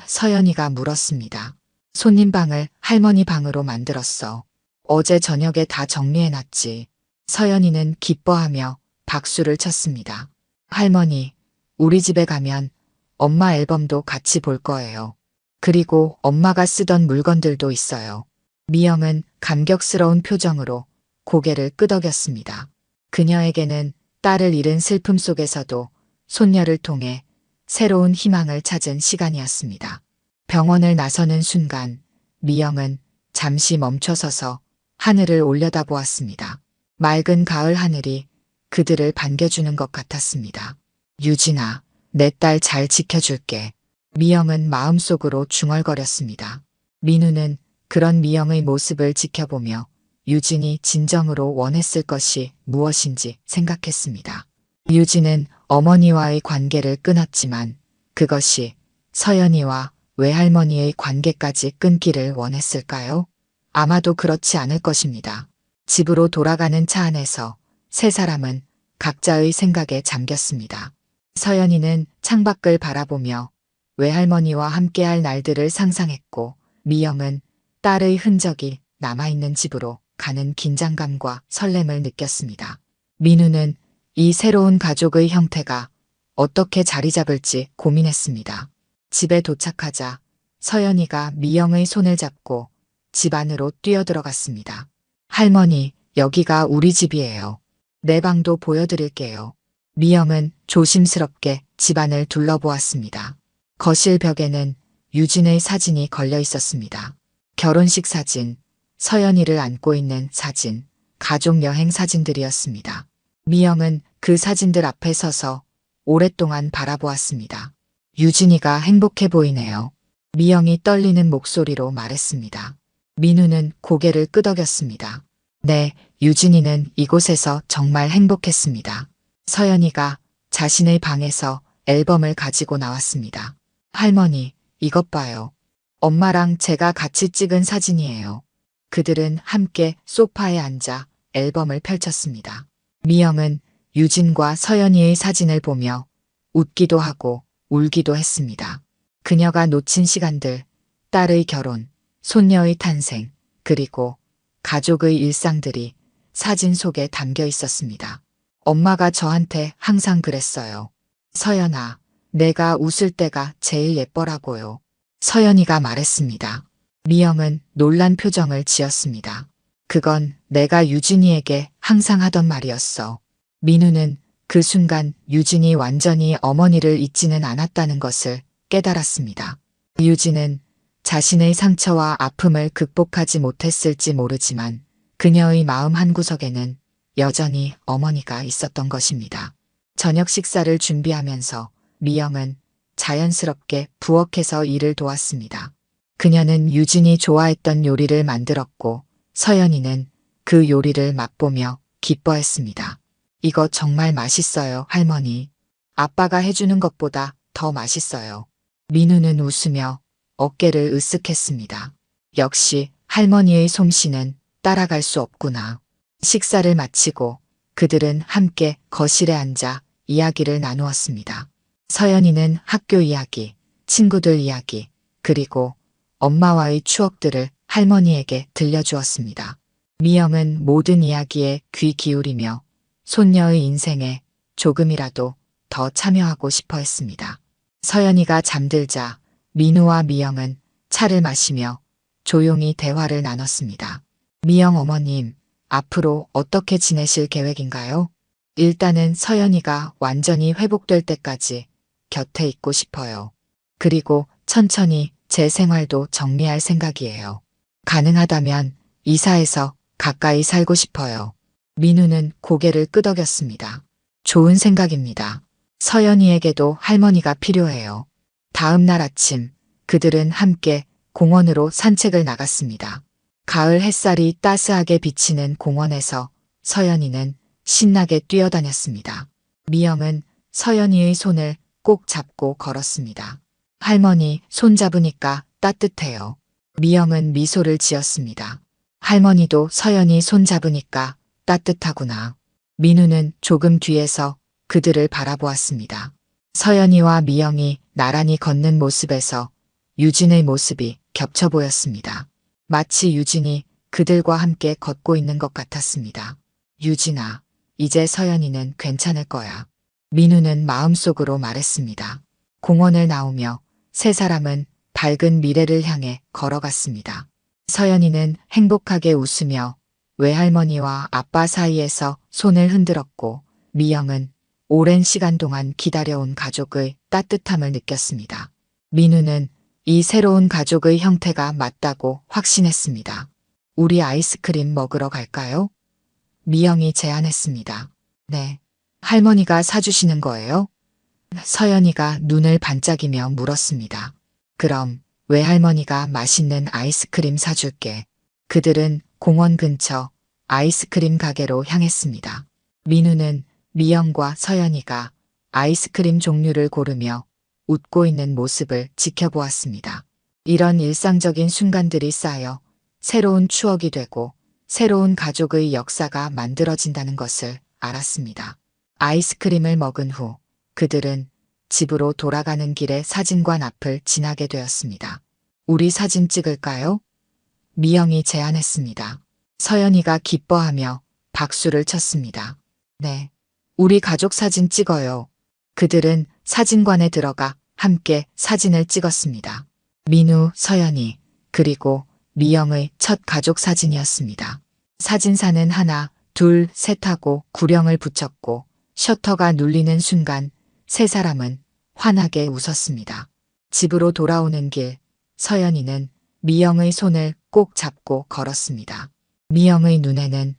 서연이가 물었습니다. 손님 방을 할머니 방으로 만들었어. 어제 저녁에 다 정리해놨지. 서연이는 기뻐하며 박수를 쳤습니다. 할머니, 우리 집에 가면 엄마 앨범도 같이 볼 거예요. 그리고 엄마가 쓰던 물건들도 있어요. 미영은 감격스러운 표정으로 고개를 끄덕였습니다. 그녀에게는 딸을 잃은 슬픔 속에서도 손녀를 통해 새로운 희망을 찾은 시간이었습니다. 병원을 나서는 순간 미영은 잠시 멈춰서서 하늘을 올려다보았습니다. 맑은 가을 하늘이 그들을 반겨주는 것 같았습니다. 유진아, 내 딸 잘 지켜줄게. 미영은 마음속으로 중얼거렸습니다. 민우는 그런 미영의 모습을 지켜보며 유진이 진정으로 원했을 것이 무엇인지 생각했습니다. 유진은 어머니와의 관계를 끊었지만 그것이 서연이와 외할머니의 관계까지 끊기를 원했을까요? 아마도 그렇지 않을 것입니다. 집으로 돌아가는 차 안에서 세 사람은 각자의 생각에 잠겼습니다. 서연이는 창밖을 바라보며 외할머니와 함께할 날들을 상상했고 미영은 딸의 흔적이 남아있는 집으로 가는 긴장감과 설렘을 느꼈습니다. 민우는 이 새로운 가족의 형태가 어떻게 자리 잡을지 고민했습니다. 집에 도착하자 서연이가 미영의 손을 잡고 집 안으로 뛰어들어갔습니다. 할머니, 여기가 우리 집이에요. 내 방도 보여드릴게요. 미영은 조심스럽게 집안을 둘러보았습니다. 거실 벽에는 유진의 사진이 걸려 있었습니다. 결혼식 사진, 서연이를 안고 있는 사진, 가족 여행 사진들이었습니다. 미영은 그 사진들 앞에 서서 오랫동안 바라보았습니다. 유진이가 행복해 보이네요. 미영이 떨리는 목소리로 말했습니다. 민우는 고개를 끄덕였습니다. 네, 유진이는 이곳에서 정말 행복했습니다. 서연이가 자신의 방에서 앨범을 가지고 나왔습니다. 할머니, 이것 봐요. 엄마랑 제가 같이 찍은 사진이에요. 그들은 함께 소파에 앉아 앨범을 펼쳤습니다. 미영은 유진과 서연이의 사진을 보며 웃기도 하고 울기도 했습니다. 그녀가 놓친 시간들, 딸의 결혼, 손녀의 탄생, 그리고 가족의 일상들이 사진 속에 담겨 있었습니다. 엄마가 저한테 항상 그랬어요. 서연아, 내가 웃을 때가 제일 예뻐라고요. 서연이가 말했습니다. 미영은 놀란 표정을 지었습니다. 그건 내가 유진이에게 항상 하던 말이었어. 민우는 그 순간 유진이 완전히 어머니를 잊지는 않았다는 것을 깨달았습니다. 유진은 자신의 상처와 아픔을 극복하지 못했을지 모르지만 그녀의 마음 한구석에는 여전히 어머니가 있었던 것입니다. 저녁 식사를 준비하면서 미영은 자연스럽게 부엌에서 일을 도왔습니다. 그녀는 유진이 좋아했던 요리를 만들었고 서연이는 그 요리를 맛보며 기뻐했습니다. 이거 정말 맛있어요, 할머니. 아빠가 해주는 것보다 더 맛있어요. 민우는 웃으며 어깨를 으쓱했습니다. 역시 할머니의 솜씨는 따라갈 수 없구나. 식사를 마치고 그들은 함께 거실에 앉아 이야기를 나누었습니다. 서연이는 학교 이야기, 친구들 이야기, 그리고 엄마와의 추억들을 할머니에게 들려주었습니다. 미영은 모든 이야기에 귀 기울이며 손녀의 인생에 조금이라도 더 참여하고 싶어 했습니다. 서연이가 잠들자 민우와 미영은 차를 마시며 조용히 대화를 나눴습니다. 미영 어머님, 앞으로 어떻게 지내실 계획인가요? 일단은 서연이가 완전히 회복될 때까지 곁에 있고 싶어요. 그리고 천천히 제 생활도 정리할 생각이에요. 가능하다면 이사해서 가까이 살고 싶어요. 민우는 고개를 끄덕였습니다. 좋은 생각입니다. 서연이에게도 할머니가 필요해요. 다음 날 아침 그들은 함께 공원으로 산책을 나갔습니다. 가을 햇살이 따스하게 비치는 공원에서 서연이는 신나게 뛰어다녔습니다. 미영은 서연이의 손을 꼭 잡고 걸었습니다. 할머니 손 잡으니까 따뜻해요. 미영은 미소를 지었습니다. 할머니도 서연이 손 잡으니까 따뜻하구나. 민우는 조금 뒤에서 그들을 바라보았습니다. 서연이와 미영이 나란히 걷는 모습에서 유진의 모습이 겹쳐 보였습니다. 마치 유진이 그들과 함께 걷고 있는 것 같았습니다. 유진아, 이제 서연이는 괜찮을 거야. 민우는 마음속으로 말했습니다. 공원을 나오며 세 사람은 밝은 미래를 향해 걸어갔습니다. 서연이는 행복하게 웃으며 외할머니와 아빠 사이에서 손을 흔들었고 미영은 오랜 시간 동안 기다려온 가족의 따뜻함을 느꼈습니다. 민우는 이 새로운 가족의 형태가 맞다고 확신했습니다. 우리 아이스크림 먹으러 갈까요? 미영이 제안했습니다. 네. 할머니가 사주시는 거예요? 서연이가 눈을 반짝이며 물었습니다. 그럼 외할머니가 맛있는 아이스크림 사줄게. 그들은 공원 근처 아이스크림 가게로 향했습니다. 민우는 미영과 서연이가 아이스크림 종류를 고르며 웃고 있는 모습을 지켜보았습니다. 이런 일상적인 순간들이 쌓여 새로운 추억이 되고 새로운 가족의 역사가 만들어진다는 것을 알았습니다. 아이스크림을 먹은 후 그들은 집으로 돌아가는 길에 사진관 앞을 지나게 되었습니다. 우리 사진 찍을까요? 미영이 제안했습니다. 서연이가 기뻐하며 박수를 쳤습니다. 네. 우리 가족 사진 찍어요. 그들은 사진관에 들어가 함께 사진을 찍었습니다. 민우, 서연이, 그리고 미영의 첫 가족 사진이었습니다. 사진사는 하나, 둘, 셋 하고 구령을 붙였고 셔터가 눌리는 순간 세 사람은 환하게 웃었습니다. 집으로 돌아오는 길, 서연이는 미영의 손을 꼭 잡고 걸었습니다. 미영의 눈에는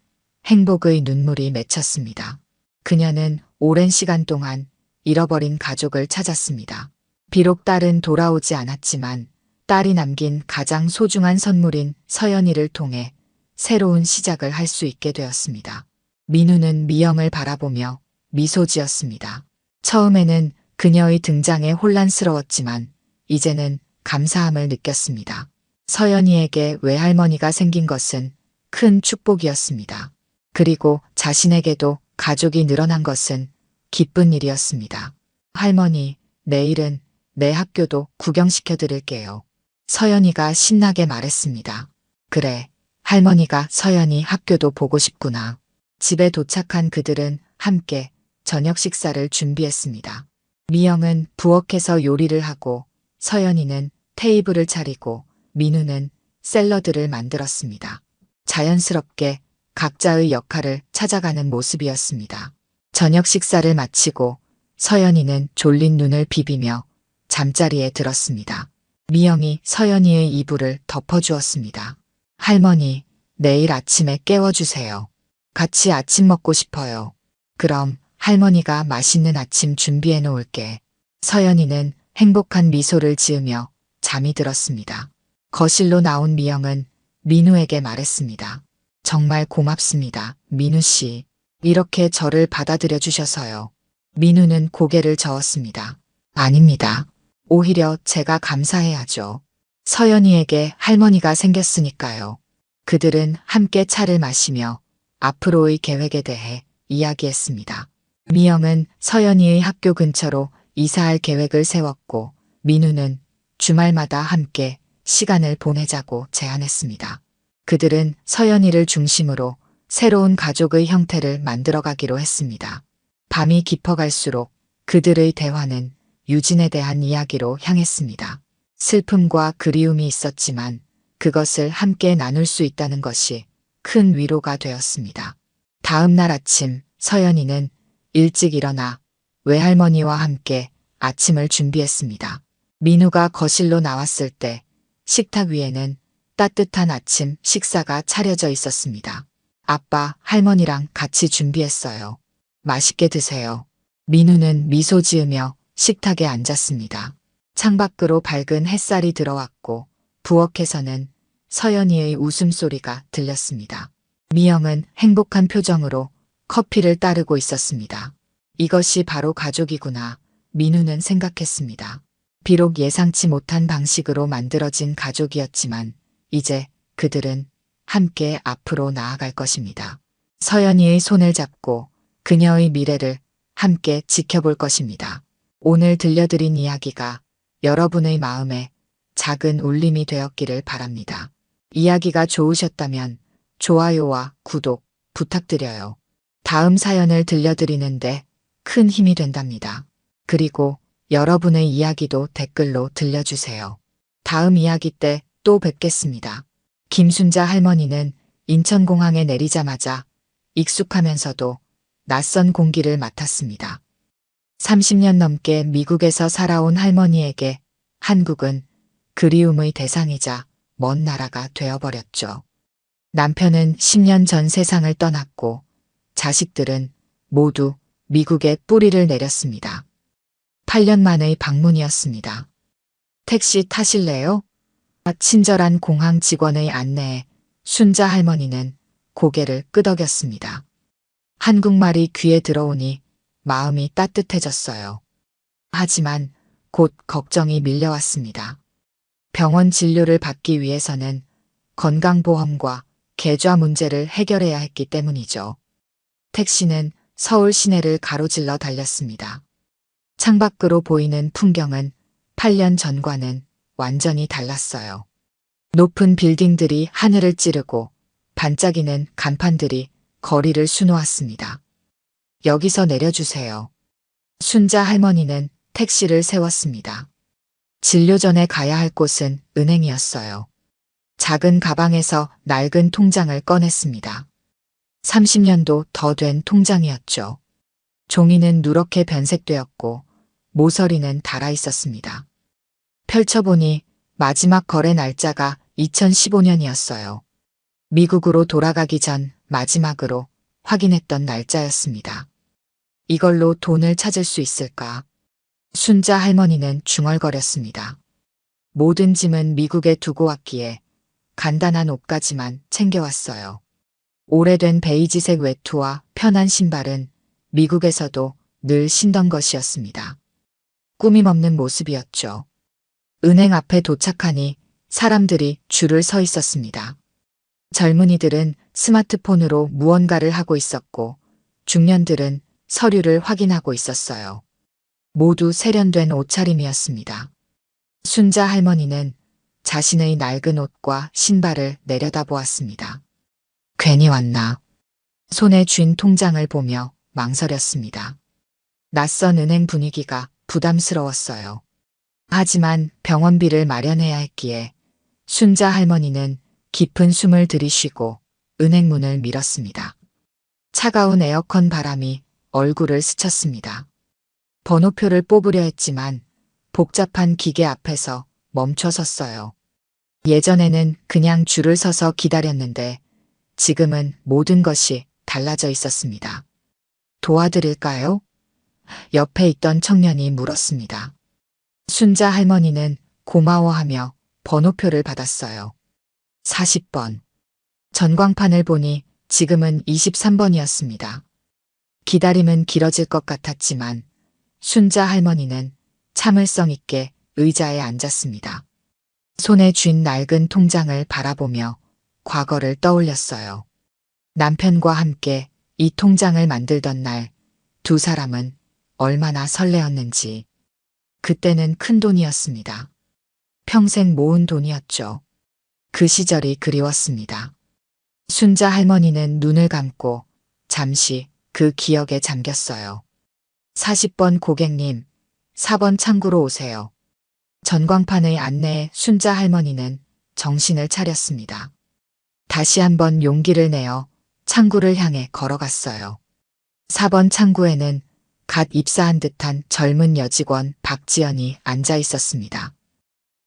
행복의 눈물이 맺혔습니다. 그녀는 오랜 시간 동안 잃어버린 가족을 찾았습니다. 비록 딸은 돌아오지 않았지만 딸이 남긴 가장 소중한 선물인 서연이를 통해 새로운 시작을 할 수 있게 되었습니다. 민우는 미영을 바라보며 미소 지었습니다. 처음에는 그녀의 등장에 혼란스러웠지만 이제는 감사함을 느꼈습니다. 서연이에게 외할머니가 생긴 것은 큰 축복이었습니다. 그리고 자신에게도 가족이 늘어난 것은 기쁜 일이었습니다. 할머니, 내일은 내 학교도 구경시켜 드릴게요. 서연이가 신나게 말했습니다. 그래, 할머니가 서연이 학교도 보고 싶구나. 집에 도착한 그들은 함께 저녁 식사를 준비했습니다. 미영은 부엌에서 요리를 하고 서연이는 테이블을 차리고 민우는 샐러드를 만들었습니다. 자연스럽게 각자의 역할을 찾아가는 모습이었습니다. 저녁 식사를 마치고 서연이는 졸린 눈을 비비며 잠자리에 들었습니다. 미영이 서연이의 이불을 덮어주었습니다. 할머니, 내일 아침에 깨워주세요. 같이 아침 먹고 싶어요. 그럼 할머니가 맛있는 아침 준비해 놓을게. 서연이는 행복한 미소를 지으며 잠이 들었습니다. 거실로 나온 미영은 민우에게 말했습니다. 정말 고맙습니다, 민우 씨. 이렇게 저를 받아들여 주셔서요. 민우는 고개를 저었습니다. 아닙니다. 오히려 제가 감사해야죠. 서연이에게 할머니가 생겼으니까요. 그들은 함께 차를 마시며 앞으로의 계획에 대해 이야기했습니다. 미영은 서연이의 학교 근처로 이사할 계획을 세웠고 민우는 주말마다 함께 시간을 보내자고 제안했습니다. 그들은 서연이를 중심으로 새로운 가족의 형태를 만들어가기로 했습니다. 밤이 깊어갈수록 그들의 대화는 유진에 대한 이야기로 향했습니다. 슬픔과 그리움이 있었지만 그것을 함께 나눌 수 있다는 것이 큰 위로가 되었습니다. 다음 날 아침 서연이는 일찍 일어나 외할머니와 함께 아침을 준비했습니다. 민우가 거실로 나왔을 때 식탁 위에는 따뜻한 아침 식사가 차려져 있었습니다. 아빠, 할머니랑 같이 준비했어요. 맛있게 드세요. 민우는 미소 지으며 식탁에 앉았습니다. 창밖으로 밝은 햇살이 들어왔고 부엌에서는 서연이의 웃음소리가 들렸습니다. 미영은 행복한 표정으로 커피를 따르고 있었습니다. 이것이 바로 가족이구나, 민우는 생각했습니다. 비록 예상치 못한 방식으로 만들어진 가족이었지만 이제 그들은 함께 앞으로 나아갈 것입니다. 서연이의 손을 잡고 그녀의 미래를 함께 지켜볼 것입니다. 오늘 들려드린 이야기가 여러분의 마음에 작은 울림이 되었기를 바랍니다. 이야기가 좋으셨다면 좋아요와 구독 부탁드려요. 다음 사연을 들려드리는데 큰 힘이 된답니다. 그리고 여러분의 이야기도 댓글로 들려주세요. 다음 이야기 때 또 뵙겠습니다. 김순자 할머니는 인천공항에 내리자마자 익숙하면서도 낯선 공기를 맡았습니다. 30년 넘게 미국에서 살아온 할머니에게 한국은 그리움의 대상이자 먼 나라가 되어버렸죠. 남편은 10년 전 세상을 떠났고 자식들은 모두 미국에 뿌리를 내렸습니다. 8년 만의 방문이었습니다. 택시 타실래요? 친절한 공항 직원의 안내에 순자 할머니는 고개를 끄덕였습니다. 한국말이 귀에 들어오니 마음이 따뜻해졌어요. 하지만 곧 걱정이 밀려왔습니다. 병원 진료를 받기 위해서는 건강보험과 계좌 문제를 해결해야 했기 때문이죠. 택시는 서울 시내를 가로질러 달렸습니다. 창밖으로 보이는 풍경은 8년 전과는 완전히 달랐어요. 높은 빌딩들이 하늘을 찌르고 반짝이는 간판들이 거리를 수놓았습니다. 여기서 내려주세요. 순자 할머니는 택시를 세웠습니다. 진료 전에 가야 할 곳은 은행이었어요. 작은 가방에서 낡은 통장을 꺼냈습니다. 30년도 더 된 통장이었죠. 종이는 누렇게 변색되었고 모서리는 닳아 있었습니다. 펼쳐보니 마지막 거래 날짜가 2015년이었어요. 미국으로 돌아가기 전 마지막으로 확인했던 날짜였습니다. 이걸로 돈을 찾을 수 있을까? 순자 할머니는 중얼거렸습니다. 모든 짐은 미국에 두고 왔기에 간단한 옷가지만 챙겨왔어요. 오래된 베이지색 외투와 편한 신발은 미국에서도 늘 신던 것이었습니다. 꾸밈 없는 모습이었죠. 은행 앞에 도착하니 사람들이 줄을 서 있었습니다. 젊은이들은 스마트폰으로 무언가를 하고 있었고 중년들은 서류를 확인하고 있었어요. 모두 세련된 옷차림이었습니다. 순자 할머니는 자신의 낡은 옷과 신발을 내려다보았습니다. 괜히 왔나. 손에 쥔 통장을 보며 망설였습니다. 낯선 은행 분위기가 부담스러웠어요. 하지만 병원비를 마련해야 했기에 순자 할머니는 깊은 숨을 들이쉬고 은행문을 밀었습니다. 차가운 에어컨 바람이 얼굴을 스쳤습니다. 번호표를 뽑으려 했지만 복잡한 기계 앞에서 멈춰 섰어요. 예전에는 그냥 줄을 서서 기다렸는데 지금은 모든 것이 달라져 있었습니다. 도와드릴까요? 옆에 있던 청년이 물었습니다. 순자 할머니는 고마워하며 번호표를 받았어요. 40번. 전광판을 보니 지금은 23번이었습니다. 기다림은 길어질 것 같았지만 순자 할머니는 참을성 있게 의자에 앉았습니다. 손에 쥔 낡은 통장을 바라보며 과거를 떠올렸어요. 남편과 함께 이 통장을 만들던 날 두 사람은 얼마나 설레었는지. 그때는 큰 돈이었습니다. 평생 모은 돈이었죠. 그 시절이 그리웠습니다. 순자 할머니는 눈을 감고 잠시 그 기억에 잠겼어요. 40번 고객님, 4번 창구로 오세요. 전광판의 안내에 순자 할머니는 정신을 차렸습니다. 다시 한번 용기를 내어 창구를 향해 걸어갔어요. 4번 창구에는 갓 입사한 듯한 젊은 여직원 박지연이 앉아 있었습니다.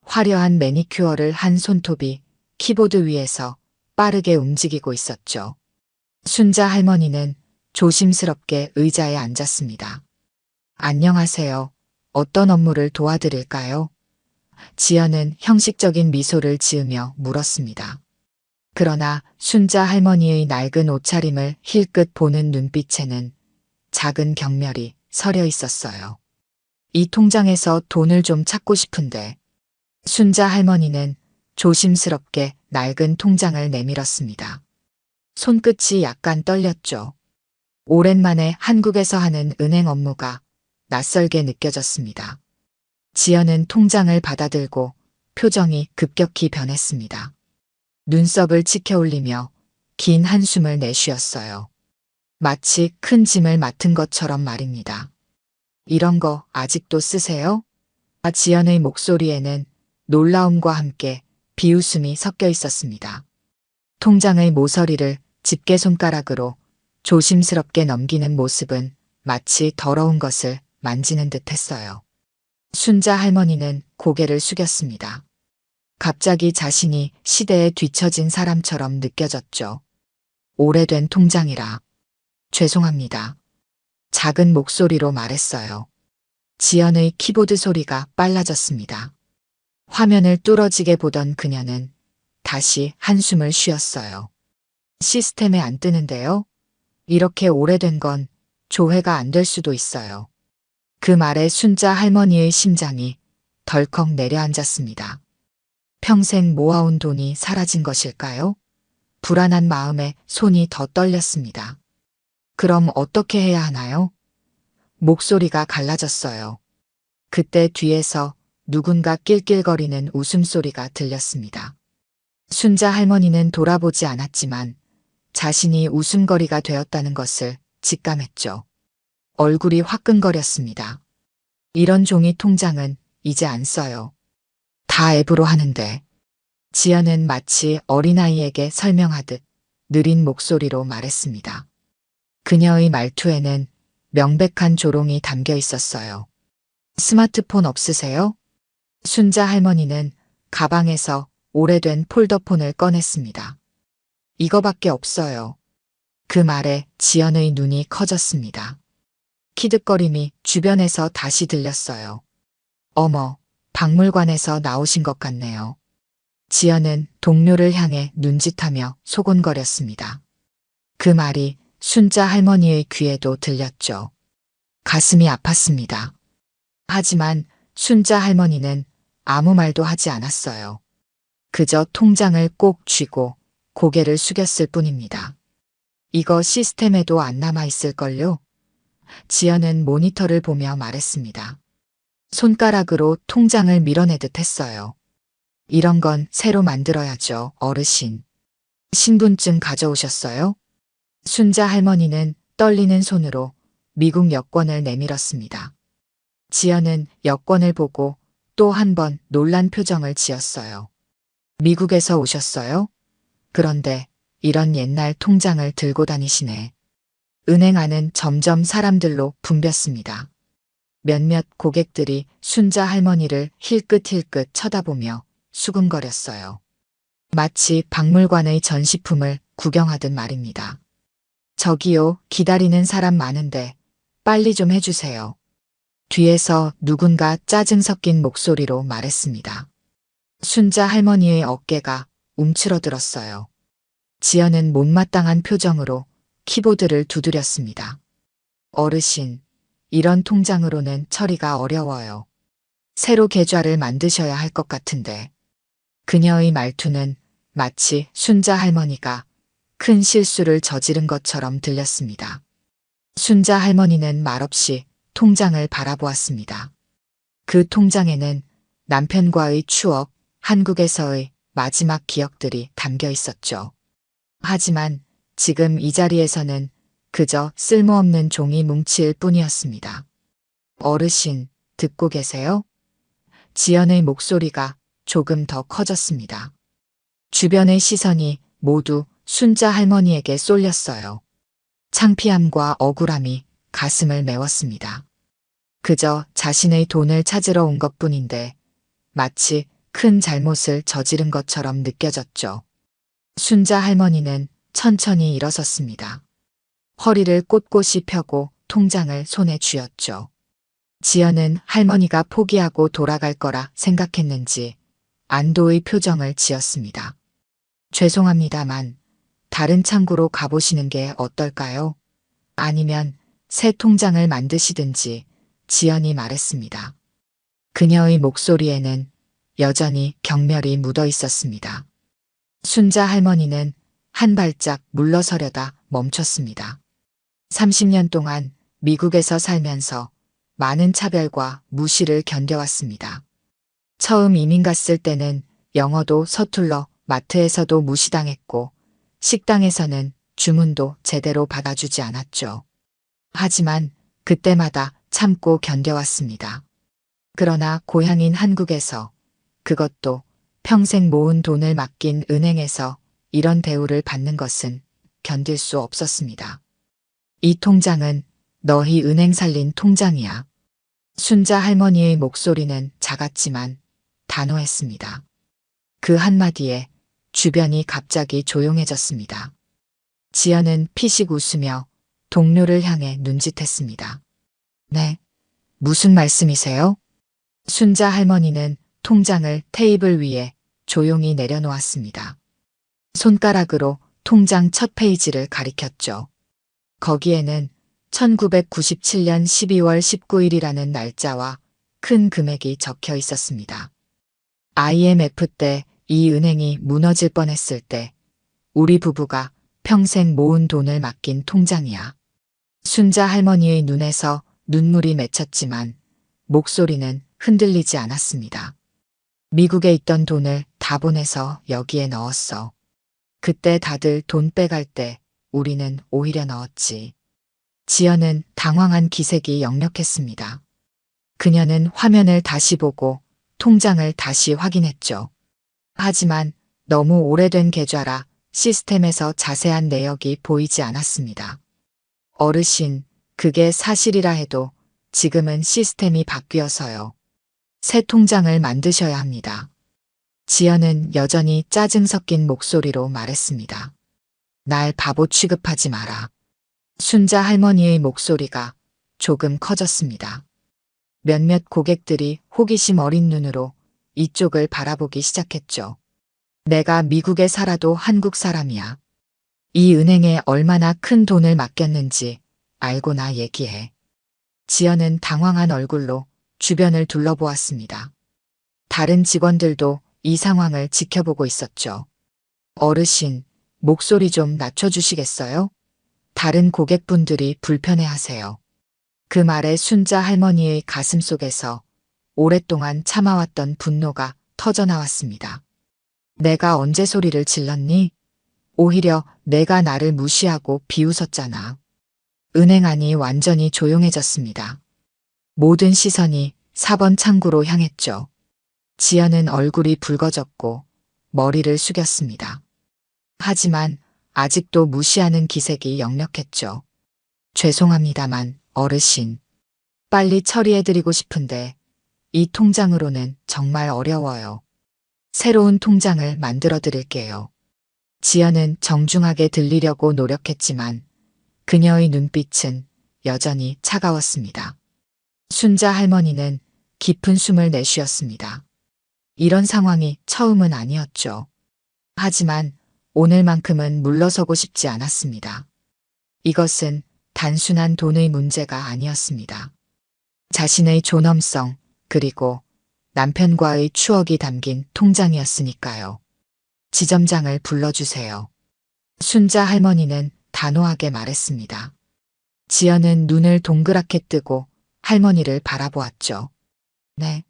화려한 매니큐어를 한 손톱이 키보드 위에서 빠르게 움직이고 있었죠. 순자 할머니는 조심스럽게 의자에 앉았습니다. 안녕하세요. 어떤 업무를 도와드릴까요? 지연은 형식적인 미소를 지으며 물었습니다. 그러나 순자 할머니의 낡은 옷차림을 힐끗 보는 눈빛에는 작은 경멸이 서려 있었어요. 이 통장에서 돈을 좀 찾고 싶은데. 순자 할머니는 조심스럽게 낡은 통장을 내밀었습니다. 손끝이 약간 떨렸죠. 오랜만에 한국에서 하는 은행 업무가 낯설게 느껴졌습니다. 지연은 통장을 받아들고 표정이 급격히 변했습니다. 눈썹을 치켜올리며 긴 한숨을 내쉬었어요. 마치 큰 짐을 맡은 것처럼 말입니다. 이런 거 아직도 쓰세요? 지연의 목소리에는 놀라움과 함께 비웃음이 섞여 있었습니다. 통장의 모서리를 집게손가락으로 조심스럽게 넘기는 모습은 마치 더러운 것을 만지는 듯 했어요. 순자 할머니는 고개를 숙였습니다. 갑자기 자신이 시대에 뒤처진 사람처럼 느껴졌죠. 오래된 통장이라. 죄송합니다. 작은 목소리로 말했어요. 지연의 키보드 소리가 빨라졌습니다. 화면을 뚫어지게 보던 그녀는 다시 한숨을 쉬었어요. 시스템에 안 뜨는데요? 이렇게 오래된 건 조회가 안 될 수도 있어요. 그 말에 순자 할머니의 심장이 덜컥 내려앉았습니다. 평생 모아온 돈이 사라진 것일까요? 불안한 마음에 손이 더 떨렸습니다. 그럼 어떻게 해야 하나요? 목소리가 갈라졌어요. 그때 뒤에서 누군가 낄낄거리는 웃음소리가 들렸습니다. 순자 할머니는 돌아보지 않았지만 자신이 웃음거리가 되었다는 것을 직감했죠. 얼굴이 화끈거렸습니다. 이런 종이 통장은 이제 안 써요. 다 앱으로 하는데. 지연은 마치 어린아이에게 설명하듯 느린 목소리로 말했습니다. 그녀의 말투에는 명백한 조롱이 담겨 있었어요. 스마트폰 없으세요? 순자 할머니는 가방에서 오래된 폴더폰을 꺼냈습니다. 이거밖에 없어요. 그 말에 지연의 눈이 커졌습니다. 키득거림이 주변에서 다시 들렸어요. 어머, 박물관에서 나오신 것 같네요. 지연은 동료를 향해 눈짓하며 소곤거렸습니다. 그 말이 순자 할머니의 귀에도 들렸죠. 가슴이 아팠습니다. 하지만 순자 할머니는 아무 말도 하지 않았어요. 그저 통장을 꼭 쥐고 고개를 숙였을 뿐입니다. 이거 시스템에도 안 남아 있을걸요? 지연은 모니터를 보며 말했습니다. 손가락으로 통장을 밀어내듯 했어요. 이런 건 새로 만들어야죠, 어르신. 신분증 가져오셨어요? 순자 할머니는 떨리는 손으로 미국 여권을 내밀었습니다. 지연은 여권을 보고 또 한 번 놀란 표정을 지었어요. 미국에서 오셨어요? 그런데 이런 옛날 통장을 들고 다니시네. 은행 안은 점점 사람들로 붐볐습니다. 몇몇 고객들이 순자 할머니를 힐끗힐끗 쳐다보며 수근거렸어요. 마치 박물관의 전시품을 구경하듯 말입니다. 저기요, 기다리는 사람 많은데 빨리 좀 해주세요. 뒤에서 누군가 짜증 섞인 목소리로 말했습니다. 순자 할머니의 어깨가 움츠러들었어요. 지연은 못마땅한 표정으로 키보드를 두드렸습니다. 어르신, 이런 통장으로는 처리가 어려워요. 새로 계좌를 만드셔야 할 것 같은데. 그녀의 말투는 마치 순자 할머니가 큰 실수를 저지른 것처럼 들렸습니다. 순자 할머니는 말없이 통장을 바라보았습니다. 그 통장에는 남편과의 추억, 한국에서의 마지막 기억들이 담겨 있었죠. 하지만 지금 이 자리에서는 그저 쓸모없는 종이 뭉치일 뿐이었습니다. 어르신, 듣고 계세요? 지연의 목소리가 조금 더 커졌습니다. 주변의 시선이 모두 순자 할머니에게 쏠렸어요. 창피함과 억울함이 가슴을 메웠습니다. 그저 자신의 돈을 찾으러 온 것뿐인데 마치 큰 잘못을 저지른 것처럼 느껴졌죠. 순자 할머니는 천천히 일어섰습니다. 허리를 꼿꼿이 펴고 통장을 손에 쥐었죠. 지연은 할머니가 포기하고 돌아갈 거라 생각했는지 안도의 표정을 지었습니다. 죄송합니다만 다른 창구로 가보시는 게 어떨까요? 아니면 새 통장을 만드시든지, 지연이 말했습니다. 그녀의 목소리에는 여전히 경멸이 묻어 있었습니다. 순자 할머니는 한 발짝 물러서려다 멈췄습니다. 30년 동안 미국에서 살면서 많은 차별과 무시를 견뎌왔습니다. 처음 이민 갔을 때는 영어도 서툴러 마트에서도 무시당했고 식당에서는 주문도 제대로 받아주지 않았죠. 하지만 그때마다 참고 견뎌왔습니다. 그러나 고향인 한국에서, 그것도 평생 모은 돈을 맡긴 은행에서 이런 대우를 받는 것은 견딜 수 없었습니다. 이 통장은 너희 은행 살린 통장이야. 순자 할머니의 목소리는 작았지만 단호했습니다. 그 한마디에 주변이 갑자기 조용해졌습니다. 지연은 피식 웃으며 동료를 향해 눈짓했습니다. 네, 무슨 말씀이세요? 순자 할머니는 통장을 테이블 위에 조용히 내려놓았습니다. 손가락으로 통장 첫 페이지를 가리켰죠. 거기에는 1997년 12월 19일이라는 날짜와 큰 금액이 적혀 있었습니다. IMF 때 이 은행이 무너질 뻔했을 때 우리 부부가 평생 모은 돈을 맡긴 통장이야. 순자 할머니의 눈에서 눈물이 맺혔지만 목소리는 흔들리지 않았습니다. 미국에 있던 돈을 다 보내서 여기에 넣었어. 그때 다들 돈 빼갈 때 우리는 오히려 넣었지. 지연은 당황한 기색이 역력했습니다. 그녀는 화면을 다시 보고 통장을 다시 확인했죠. 하지만 너무 오래된 계좌라 시스템에서 자세한 내역이 보이지 않았습니다. 어르신, 그게 사실이라 해도 지금은 시스템이 바뀌어서요. 새 통장을 만드셔야 합니다. 지연은 여전히 짜증 섞인 목소리로 말했습니다. 날 바보 취급하지 마라. 순자 할머니의 목소리가 조금 커졌습니다. 몇몇 고객들이 호기심 어린 눈으로 이쪽을 바라보기 시작했죠. 내가 미국에 살아도 한국 사람이야. 이 은행에 얼마나 큰 돈을 맡겼는지 알고나 얘기해. 지연은 당황한 얼굴로 주변을 둘러보았습니다. 다른 직원들도 이 상황을 지켜보고 있었죠. 어르신, 목소리 좀 낮춰주시겠어요? 다른 고객분들이 불편해하세요. 그 말에 순자 할머니의 가슴 속에서 오랫동안 참아왔던 분노가 터져나왔습니다. 내가 언제 소리를 질렀니? 오히려 내가 나를 무시하고 비웃었잖아. 은행 안이 완전히 조용해졌습니다. 모든 시선이 4번 창구로 향했죠. 지연은 얼굴이 붉어졌고 머리를 숙였습니다. 하지만 아직도 무시하는 기색이 역력했죠. 죄송합니다만 어르신, 빨리 처리해드리고 싶은데 이 통장으로는 정말 어려워요. 새로운 통장을 만들어 드릴게요. 지연은 정중하게 들리려고 노력했지만 그녀의 눈빛은 여전히 차가웠습니다. 순자 할머니는 깊은 숨을 내쉬었습니다. 이런 상황이 처음은 아니었죠. 하지만 오늘만큼은 물러서고 싶지 않았습니다. 이것은 단순한 돈의 문제가 아니었습니다. 자신의 존엄성 그리고 남편과의 추억이 담긴 통장이었으니까요. 지점장을 불러주세요. 순자 할머니는 단호하게 말했습니다. 지연은 눈을 동그랗게 뜨고 할머니를 바라보았죠. 네.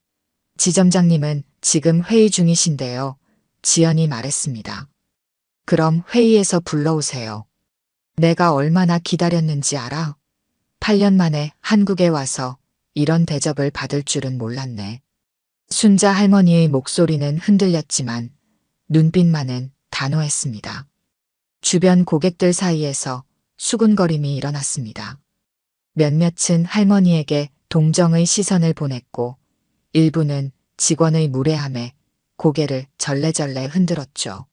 지점장님은 지금 회의 중이신데요. 지연이 말했습니다. 그럼 회의에서 불러오세요. 내가 얼마나 기다렸는지 알아? 8년 만에 한국에 와서 이런 대접을 받을 줄은 몰랐네. 순자 할머니의 목소리는 흔들렸지만 눈빛만은 단호했습니다. 주변 고객들 사이에서 수군거림이 일어났습니다. 몇몇은 할머니에게 동정의 시선을 보냈고 일부는 직원의 무례함에 고개를 절레절레 흔들었죠.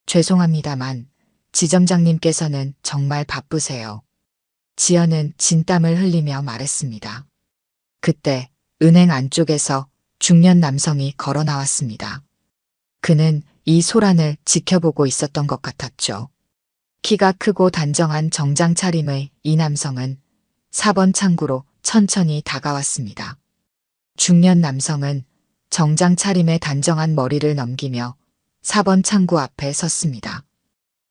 죄송합니다만 지점장님께서는 정말 바쁘세요. 지연은 진땀을 흘리며 말했습니다. 그때 은행 안쪽에서 중년 남성이 걸어 나왔습니다. 그는 이 소란을 지켜보고 있었던 것 같았죠. 키가 크고 단정한 정장 차림의 이 남성은 4번 창구로 천천히 다가왔습니다. 중년 남성은 정장 차림의 단정한 머리를 넘기며 4번 창구 앞에 섰습니다.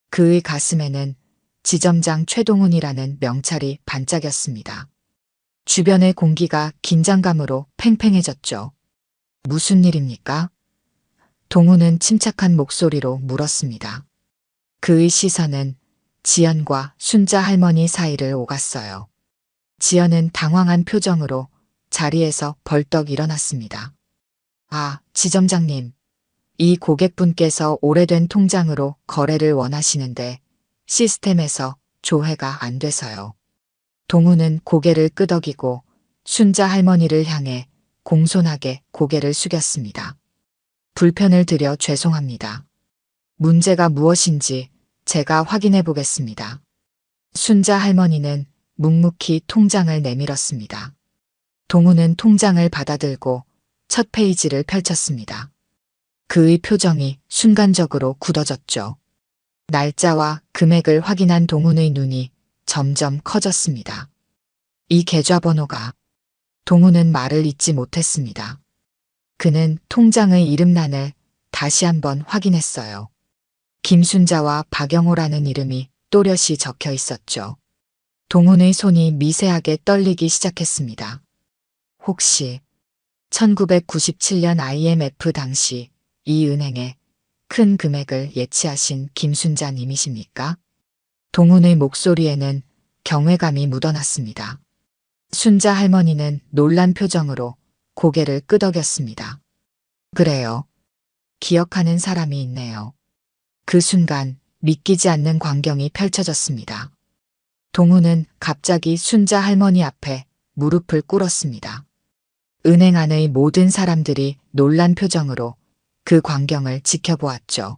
그의 가슴에는 지점장 최동훈이라는 명찰이 반짝였습니다. 주변의 공기가 긴장감으로 팽팽해졌죠. 무슨 일입니까? 동훈은 침착한 목소리로 물었습니다. 그의 시선은 지연과 순자 할머니 사이를 오갔어요. 지연은 당황한 표정으로 자리에서 벌떡 일어났습니다. 아, 지점장님. 이 고객분께서 오래된 통장으로 거래를 원하시는데 시스템에서 조회가 안 돼서요. 동훈은 고개를 끄덕이고 순자 할머니를 향해 공손하게 고개를 숙였습니다. 불편을 드려 죄송합니다. 문제가 무엇인지 제가 확인해 보겠습니다. 순자 할머니는 묵묵히 통장을 내밀었습니다. 동훈은 통장을 받아들고 첫 페이지를 펼쳤습니다. 그의 표정이 순간적으로 굳어졌죠. 날짜와 금액을 확인한 동훈의 눈이 점점 커졌습니다. 이 계좌번호가. 동훈은 말을 잇지 못했습니다. 그는 통장의 이름란을 다시 한번 확인했어요. 김순자와 박영호라는 이름이 또렷이 적혀 있었죠. 동훈의 손이 미세하게 떨리기 시작했습니다. 혹시 1997년 IMF 당시 이 은행에 큰 금액을 예치하신 김순자님이십니까? 동훈의 목소리에는 경외감이 묻어났습니다. 순자 할머니는 놀란 표정으로 고개를 끄덕였습니다. 그래요. 기억하는 사람이 있네요. 그 순간 믿기지 않는 광경이 펼쳐졌습니다. 동훈은 갑자기 순자 할머니 앞에 무릎을 꿇었습니다. 은행 안의 모든 사람들이 놀란 표정으로 그 광경을 지켜보았죠.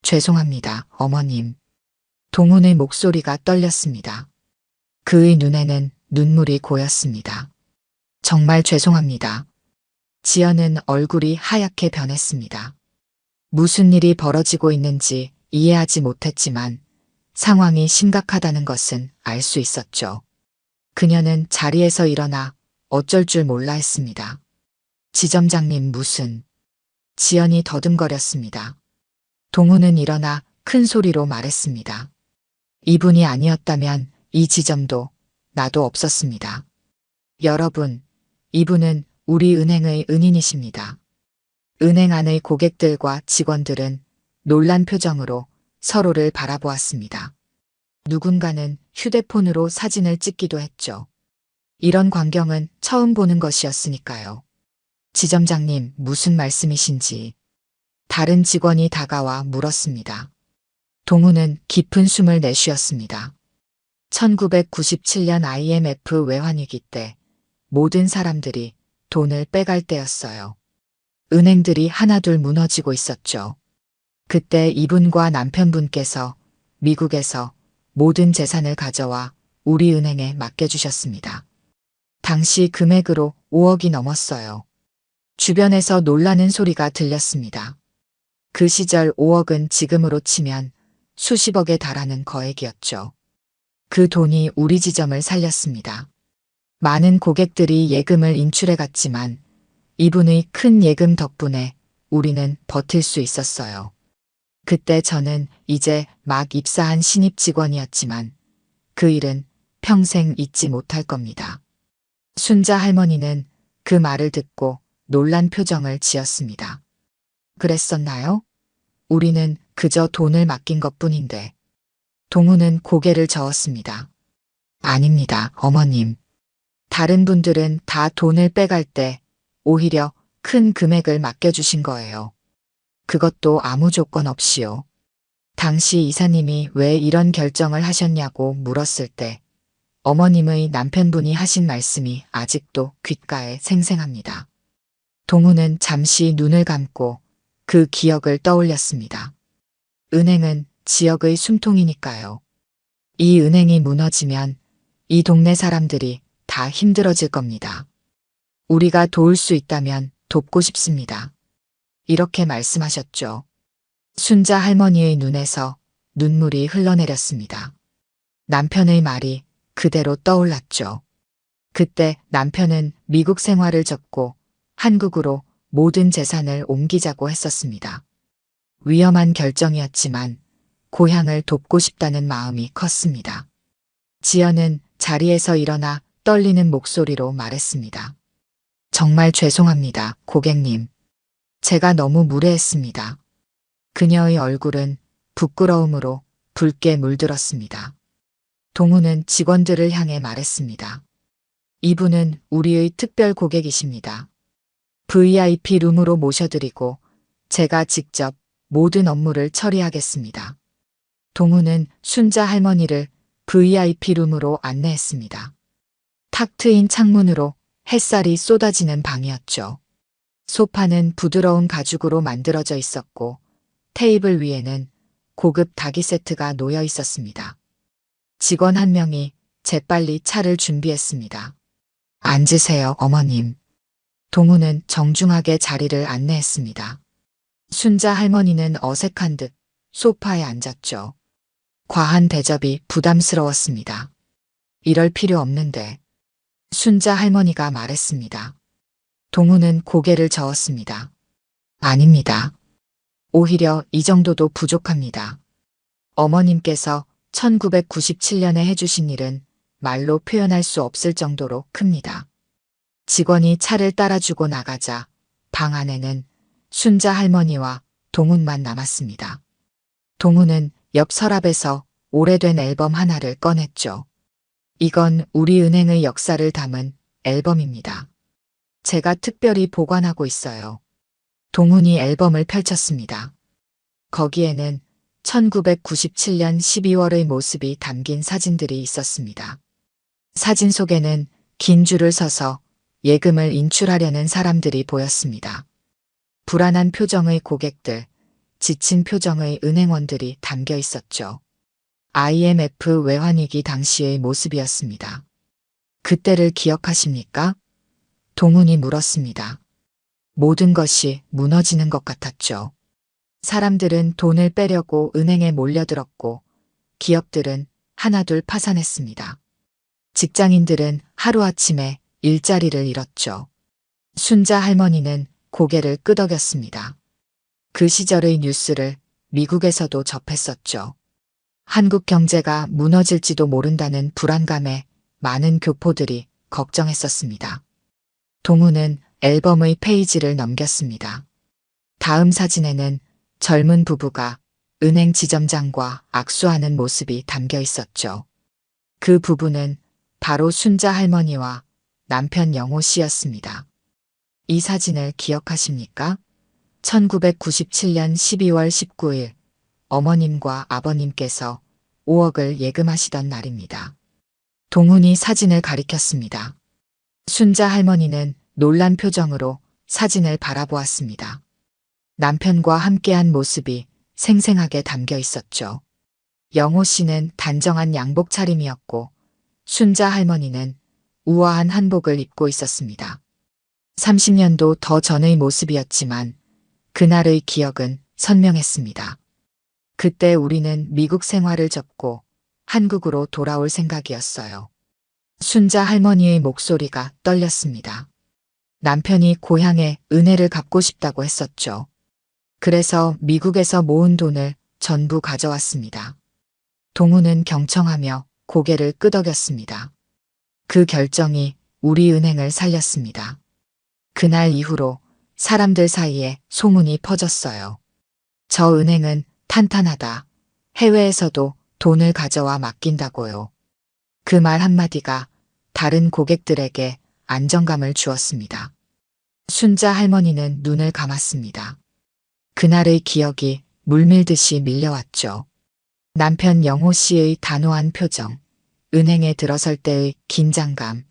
죄송합니다, 어머님. 동훈의 목소리가 떨렸습니다. 그의 눈에는 눈물이 고였습니다. 정말 죄송합니다. 지연은 얼굴이 하얗게 변했습니다. 무슨 일이 벌어지고 있는지 이해하지 못했지만 상황이 심각하다는 것은 알 수 있었죠. 그녀는 자리에서 일어나 어쩔 줄 몰라 했습니다. 지점장님 무슨... 지연이 더듬거렸습니다. 동훈은 일어나 큰 소리로 말했습니다. 이분이 아니었다면 이 지점도 나도 없었습니다. 여러분, 이분은 우리 은행의 은인이십니다. 은행 안의 고객들과 직원들은 놀란 표정으로 서로를 바라보았습니다. 누군가는 휴대폰으로 사진을 찍기도 했죠. 이런 광경은 처음 보는 것이었으니까요. 지점장님, 무슨 말씀이신지 다른 직원이 다가와 물었습니다. 동우는 깊은 숨을 내쉬었습니다. 1997년 IMF 외환위기 때 모든 사람들이 돈을 빼갈 때였어요. 은행들이 하나둘 무너지고 있었죠. 그때 이분과 남편분께서 미국에서 모든 재산을 가져와 우리 은행에 맡겨주셨습니다. 당시 금액으로 5억이 넘었어요. 주변에서 놀라는 소리가 들렸습니다. 그 시절 5억은 지금으로 치면 수십억에 달하는 거액이었죠. 그 돈이 우리 지점을 살렸습니다. 많은 고객들이 예금을 인출해 갔지만 이분의 큰 예금 덕분에 우리는 버틸 수 있었어요. 그때 저는 이제 막 입사한 신입 직원이었지만 그 일은 평생 잊지 못할 겁니다. 순자 할머니는 그 말을 듣고 놀란 표정을 지었습니다. 그랬었나요? 우리는 그저 돈을 맡긴 것뿐인데. 동우는 고개를 저었습니다. 아닙니다, 어머님. 다른 분들은 다 돈을 빼갈 때 오히려 큰 금액을 맡겨주신 거예요. 그것도 아무 조건 없이요. 당시 이사님이 왜 이런 결정을 하셨냐고 물었을 때 어머님의 남편분이 하신 말씀이 아직도 귓가에 생생합니다. 동우는 잠시 눈을 감고 그 기억을 떠올렸습니다. 은행은 지역의 숨통이니까요. 이 은행이 무너지면 이 동네 사람들이 다 힘들어질 겁니다. 우리가 도울 수 있다면 돕고 싶습니다. 이렇게 말씀하셨죠. 순자 할머니의 눈에서 눈물이 흘러내렸습니다. 남편의 말이 그대로 떠올랐죠. 그때 남편은 미국 생활을 접고 한국으로 모든 재산을 옮기자고 했었습니다. 위험한 결정이었지만 고향을 돕고 싶다는 마음이 컸습니다. 지연은 자리에서 일어나 떨리는 목소리로 말했습니다. 정말 죄송합니다, 고객님. 제가 너무 무례했습니다. 그녀의 얼굴은 부끄러움으로 붉게 물들었습니다. 동우는 직원들을 향해 말했습니다. 이분은 우리의 특별 고객이십니다. VIP 룸으로 모셔드리고 제가 직접 모든 업무를 처리하겠습니다. 동우는 순자 할머니를 VIP 룸으로 안내했습니다. 탁 트인 창문으로 햇살이 쏟아지는 방이었죠. 소파는 부드러운 가죽으로 만들어져 있었고 테이블 위에는 고급 닭이 세트가 놓여 있었습니다. 직원 한 명이 재빨리 차를 준비했습니다. 앉으세요, 어머님. 동우는 정중하게 자리를 안내했습니다. 순자 할머니는 어색한 듯 소파에 앉았죠. 과한 대접이 부담스러웠습니다. 이럴 필요 없는데. 순자 할머니가 말했습니다. 동우는 고개를 저었습니다. 아닙니다. 오히려 이 정도도 부족합니다. 어머님께서 1997년에 해주신 일은 말로 표현할 수 없을 정도로 큽니다. 직원이 차를 따라주고 나가자 방 안에는 순자 할머니와 동훈만 남았습니다. 동훈은 옆 서랍에서 오래된 앨범 하나를 꺼냈죠. 이건 우리 은행의 역사를 담은 앨범입니다. 제가 특별히 보관하고 있어요. 동훈이 앨범을 펼쳤습니다. 거기에는 1997년 12월의 모습이 담긴 사진들이 있었습니다. 사진 속에는 긴 줄을 서서 예금을 인출하려는 사람들이 보였습니다. 불안한 표정의 고객들, 지친 표정의 은행원들이 담겨 있었죠. IMF 외환위기 당시의 모습이었습니다. 그때를 기억하십니까? 동훈이 물었습니다. 모든 것이 무너지는 것 같았죠. 사람들은 돈을 빼려고 은행에 몰려들었고 기업들은 하나둘 파산했습니다. 직장인들은 하루아침에 일자리를 잃었죠. 순자 할머니는 고개를 끄덕였습니다. 그 시절의 뉴스를 미국에서도 접했었죠. 한국 경제가 무너질지도 모른다는 불안감에 많은 교포들이 걱정했었습니다. 동우는 앨범의 페이지를 넘겼습니다. 다음 사진에는 젊은 부부가 은행 지점장과 악수하는 모습이 담겨 있었죠. 그 부부는 바로 순자 할머니와 남편 영호 씨였습니다. 이 사진을 기억하십니까? 1997년 12월 19일 어머님과 아버님께서 5억을 예금하시던 날입니다. 동훈이 사진을 가리켰습니다. 순자 할머니는 놀란 표정으로 사진을 바라보았습니다. 남편과 함께한 모습이 생생하게 담겨 있었죠. 영호 씨는 단정한 양복 차림이었고 순자 할머니는 우아한 한복을 입고 있었습니다. 30년도 더 전의 모습이었지만 그날의 기억은 선명했습니다. 그때 우리는 미국 생활을 접고 한국으로 돌아올 생각이었어요. 순자 할머니의 목소리가 떨렸습니다. 남편이 고향에 은혜를 갚고 싶다고 했었죠. 그래서 미국에서 모은 돈을 전부 가져왔습니다. 동훈은 경청하며 고개를 끄덕였습니다. 그 결정이 우리 은행을 살렸습니다. 그날 이후로 사람들 사이에 소문이 퍼졌어요. 저 은행은 탄탄하다. 해외에서도 돈을 가져와 맡긴다고요. 그 말 한마디가 다른 고객들에게 안정감을 주었습니다. 순자 할머니는 눈을 감았습니다. 그날의 기억이 물밀듯이 밀려왔죠. 남편 영호 씨의 단호한 표정, 은행에 들어설 때의 긴장감,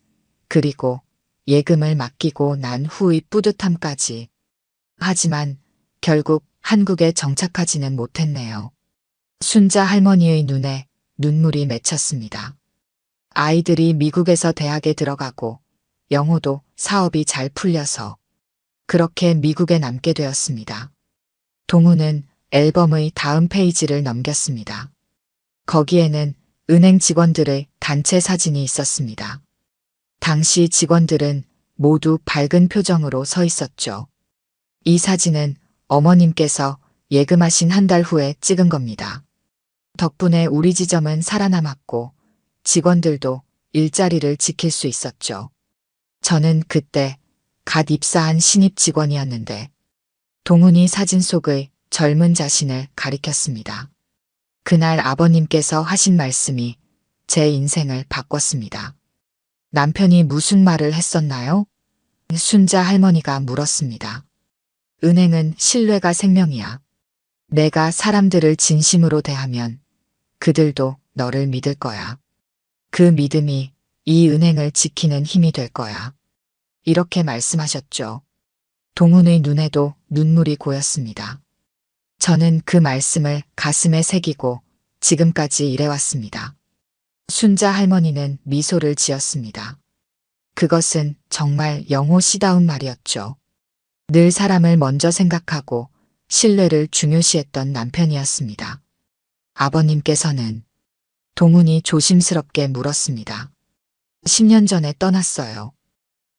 그리고 예금을 맡기고 난 후의 뿌듯함까지. 하지만 결국 한국에 정착하지는 못했네요. 순자 할머니의 눈에 눈물이 맺혔습니다. 아이들이 미국에서 대학에 들어가고 영호도 사업이 잘 풀려서 그렇게 미국에 남게 되었습니다. 동훈은 앨범의 다음 페이지를 넘겼습니다. 거기에는 은행 직원들의 단체 사진이 있었습니다. 당시 직원들은 모두 밝은 표정으로 서 있었죠. 이 사진은 어머님께서 예금하신 한 달 후에 찍은 겁니다. 덕분에 우리 지점은 살아남았고 직원들도 일자리를 지킬 수 있었죠. 저는 그때 갓 입사한 신입 직원이었는데 동훈이 사진 속의 젊은 자신을 가리켰습니다. 그날 아버님께서 하신 말씀이 제 인생을 바꿨습니다. 남편이 무슨 말을 했었나요? 순자 할머니가 물었습니다. 은행은 신뢰가 생명이야. 내가 사람들을 진심으로 대하면 그들도 너를 믿을 거야. 그 믿음이 이 은행을 지키는 힘이 될 거야. 이렇게 말씀하셨죠. 동훈의 눈에도 눈물이 고였습니다. 저는 그 말씀을 가슴에 새기고 지금까지 일해왔습니다. 순자 할머니는 미소를 지었습니다. 그것은 정말 영호 씨다운 말이었죠. 늘 사람을 먼저 생각하고 신뢰를 중요시했던 남편이었습니다. 아버님께서는 동훈이 조심스럽게 물었습니다. 10년 전에 떠났어요.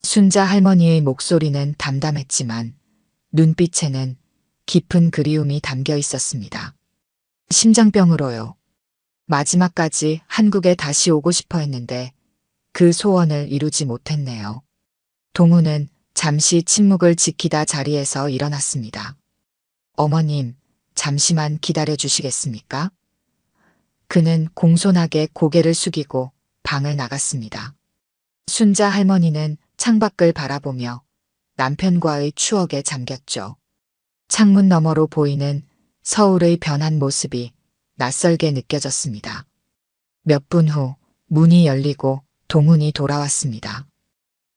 순자 할머니의 목소리는 담담했지만 눈빛에는 깊은 그리움이 담겨 있었습니다. 심장병으로요. 마지막까지 한국에 다시 오고 싶어 했는데 그 소원을 이루지 못했네요. 동훈은 잠시 침묵을 지키다 자리에서 일어났습니다. 어머님, 잠시만 기다려 주시겠습니까? 그는 공손하게 고개를 숙이고 방을 나갔습니다. 순자 할머니는 창밖을 바라보며 남편과의 추억에 잠겼죠. 창문 너머로 보이는 서울의 변한 모습이 낯설게 느껴졌습니다. 몇 분 후 문이 열리고 동훈이 돌아왔습니다.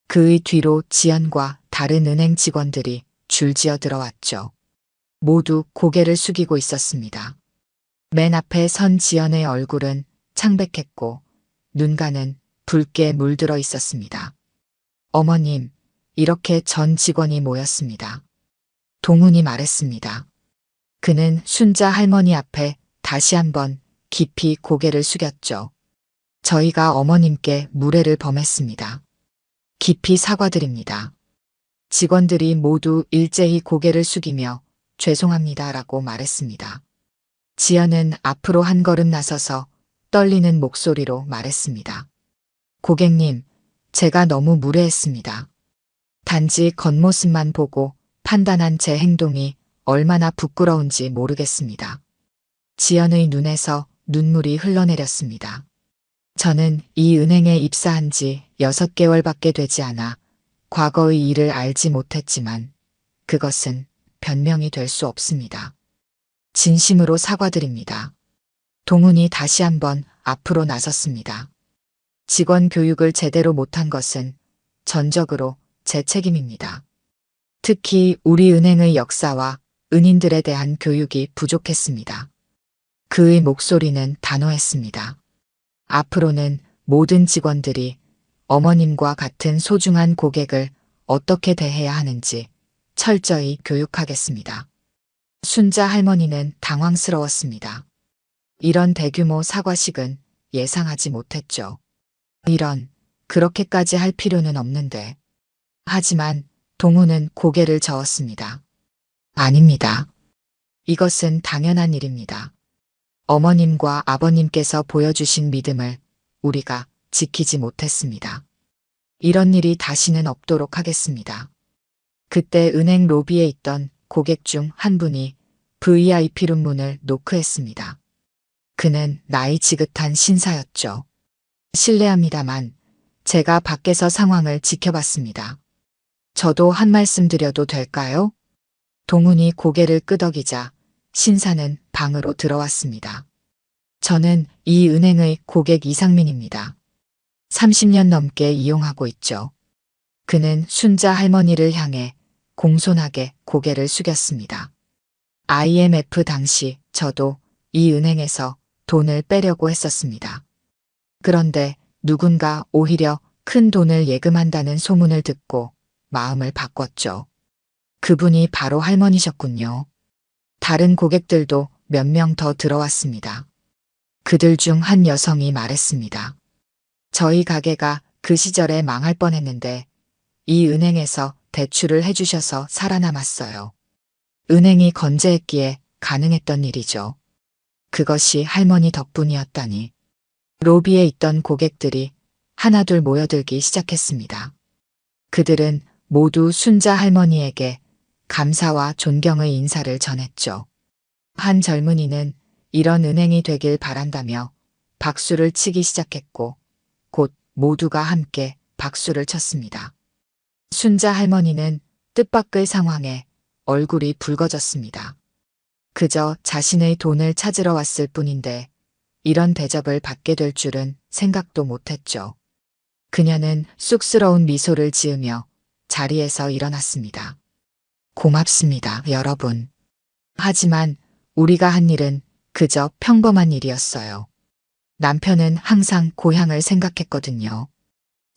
그의 뒤로 지연과 다른 은행 직원들이 줄지어 들어왔죠. 모두 고개를 숙이고 있었습니다. 맨 앞에 선 지연의 얼굴은 창백했고 눈가는 붉게 물들어 있었습니다. 어머님, 이렇게 전 직원이 모였습니다. 동훈이 말했습니다. 그는 순자 할머니 앞에 다시 한번 깊이 고개를 숙였죠. 저희가 어머님께 무례를 범했습니다. 깊이 사과드립니다. 직원들이 모두 일제히 고개를 숙이며 죄송합니다라고 말했습니다. 지연은 앞으로 한 걸음 나서서 떨리는 목소리로 말했습니다. 고객님, 제가 너무 무례했습니다. 단지 겉모습만 보고 판단한 제 행동이 얼마나 부끄러운지 모르겠습니다. 지연의 눈에서 눈물이 흘러내렸습니다. 저는 이 은행에 입사한 지 6개월밖에 되지 않아 과거의 일을 알지 못했지만 그것은 변명이 될 수 없습니다. 진심으로 사과드립니다. 동훈이 다시 한번 앞으로 나섰습니다. 직원 교육을 제대로 못한 것은 전적으로 제 책임입니다. 특히 우리 은행의 역사와 은인들에 대한 교육이 부족했습니다. 그의 목소리는 단호했습니다. 앞으로는 모든 직원들이 어머님과 같은 소중한 고객을 어떻게 대해야 하는지 철저히 교육하겠습니다. 순자 할머니는 당황스러웠습니다. 이런 대규모 사과식은 예상하지 못했죠. 그렇게까지 할 필요는 없는데. 하지만 동우는 고개를 저었습니다. 아닙니다. 이것은 당연한 일입니다. 어머님과 아버님께서 보여주신 믿음을 우리가 지키지 못했습니다. 이런 일이 다시는 없도록 하겠습니다. 그때 은행 로비에 있던 고객 중 한 분이 VIP 룸문을 노크했습니다. 그는 나이 지긋한 신사였죠. 실례합니다만 제가 밖에서 상황을 지켜봤습니다. 저도 한 말씀 드려도 될까요? 동훈이 고개를 끄덕이자 신사는 방으로 들어왔습니다. 저는 이 은행의 고객 이상민입니다. 30년 넘게 이용하고 있죠. 그는 순자 할머니를 향해 공손하게 고개를 숙였습니다. IMF 당시 저도 이 은행에서 돈을 빼려고 했었습니다. 그런데 누군가 오히려 큰 돈을 예금한다는 소문을 듣고 마음을 바꿨죠. 그분이 바로 할머니셨군요. 다른 고객들도 몇 명 더 들어왔습니다. 그들 중 한 여성이 말했습니다. 저희 가게가 그 시절에 망할 뻔했는데 이 은행에서 대출을 해주셔서 살아남았어요. 은행이 건재했기에 가능했던 일이죠. 그것이 할머니 덕분이었다니. 로비에 있던 고객들이 하나둘 모여들기 시작했습니다. 그들은 모두 순자 할머니에게 감사와 존경의 인사를 전했죠. 한 젊은이는 이런 은행이 되길 바란다며 박수를 치기 시작했고 곧 모두가 함께 박수를 쳤습니다. 순자 할머니는 뜻밖의 상황에 얼굴이 붉어졌습니다. 그저 자신의 돈을 찾으러 왔을 뿐인데 이런 대접을 받게 될 줄은 생각도 못했죠. 그녀는 쑥스러운 미소를 지으며 자리에서 일어났습니다. 고맙습니다, 여러분. 하지만 우리가 한 일은 그저 평범한 일이었어요. 남편은 항상 고향을 생각했거든요.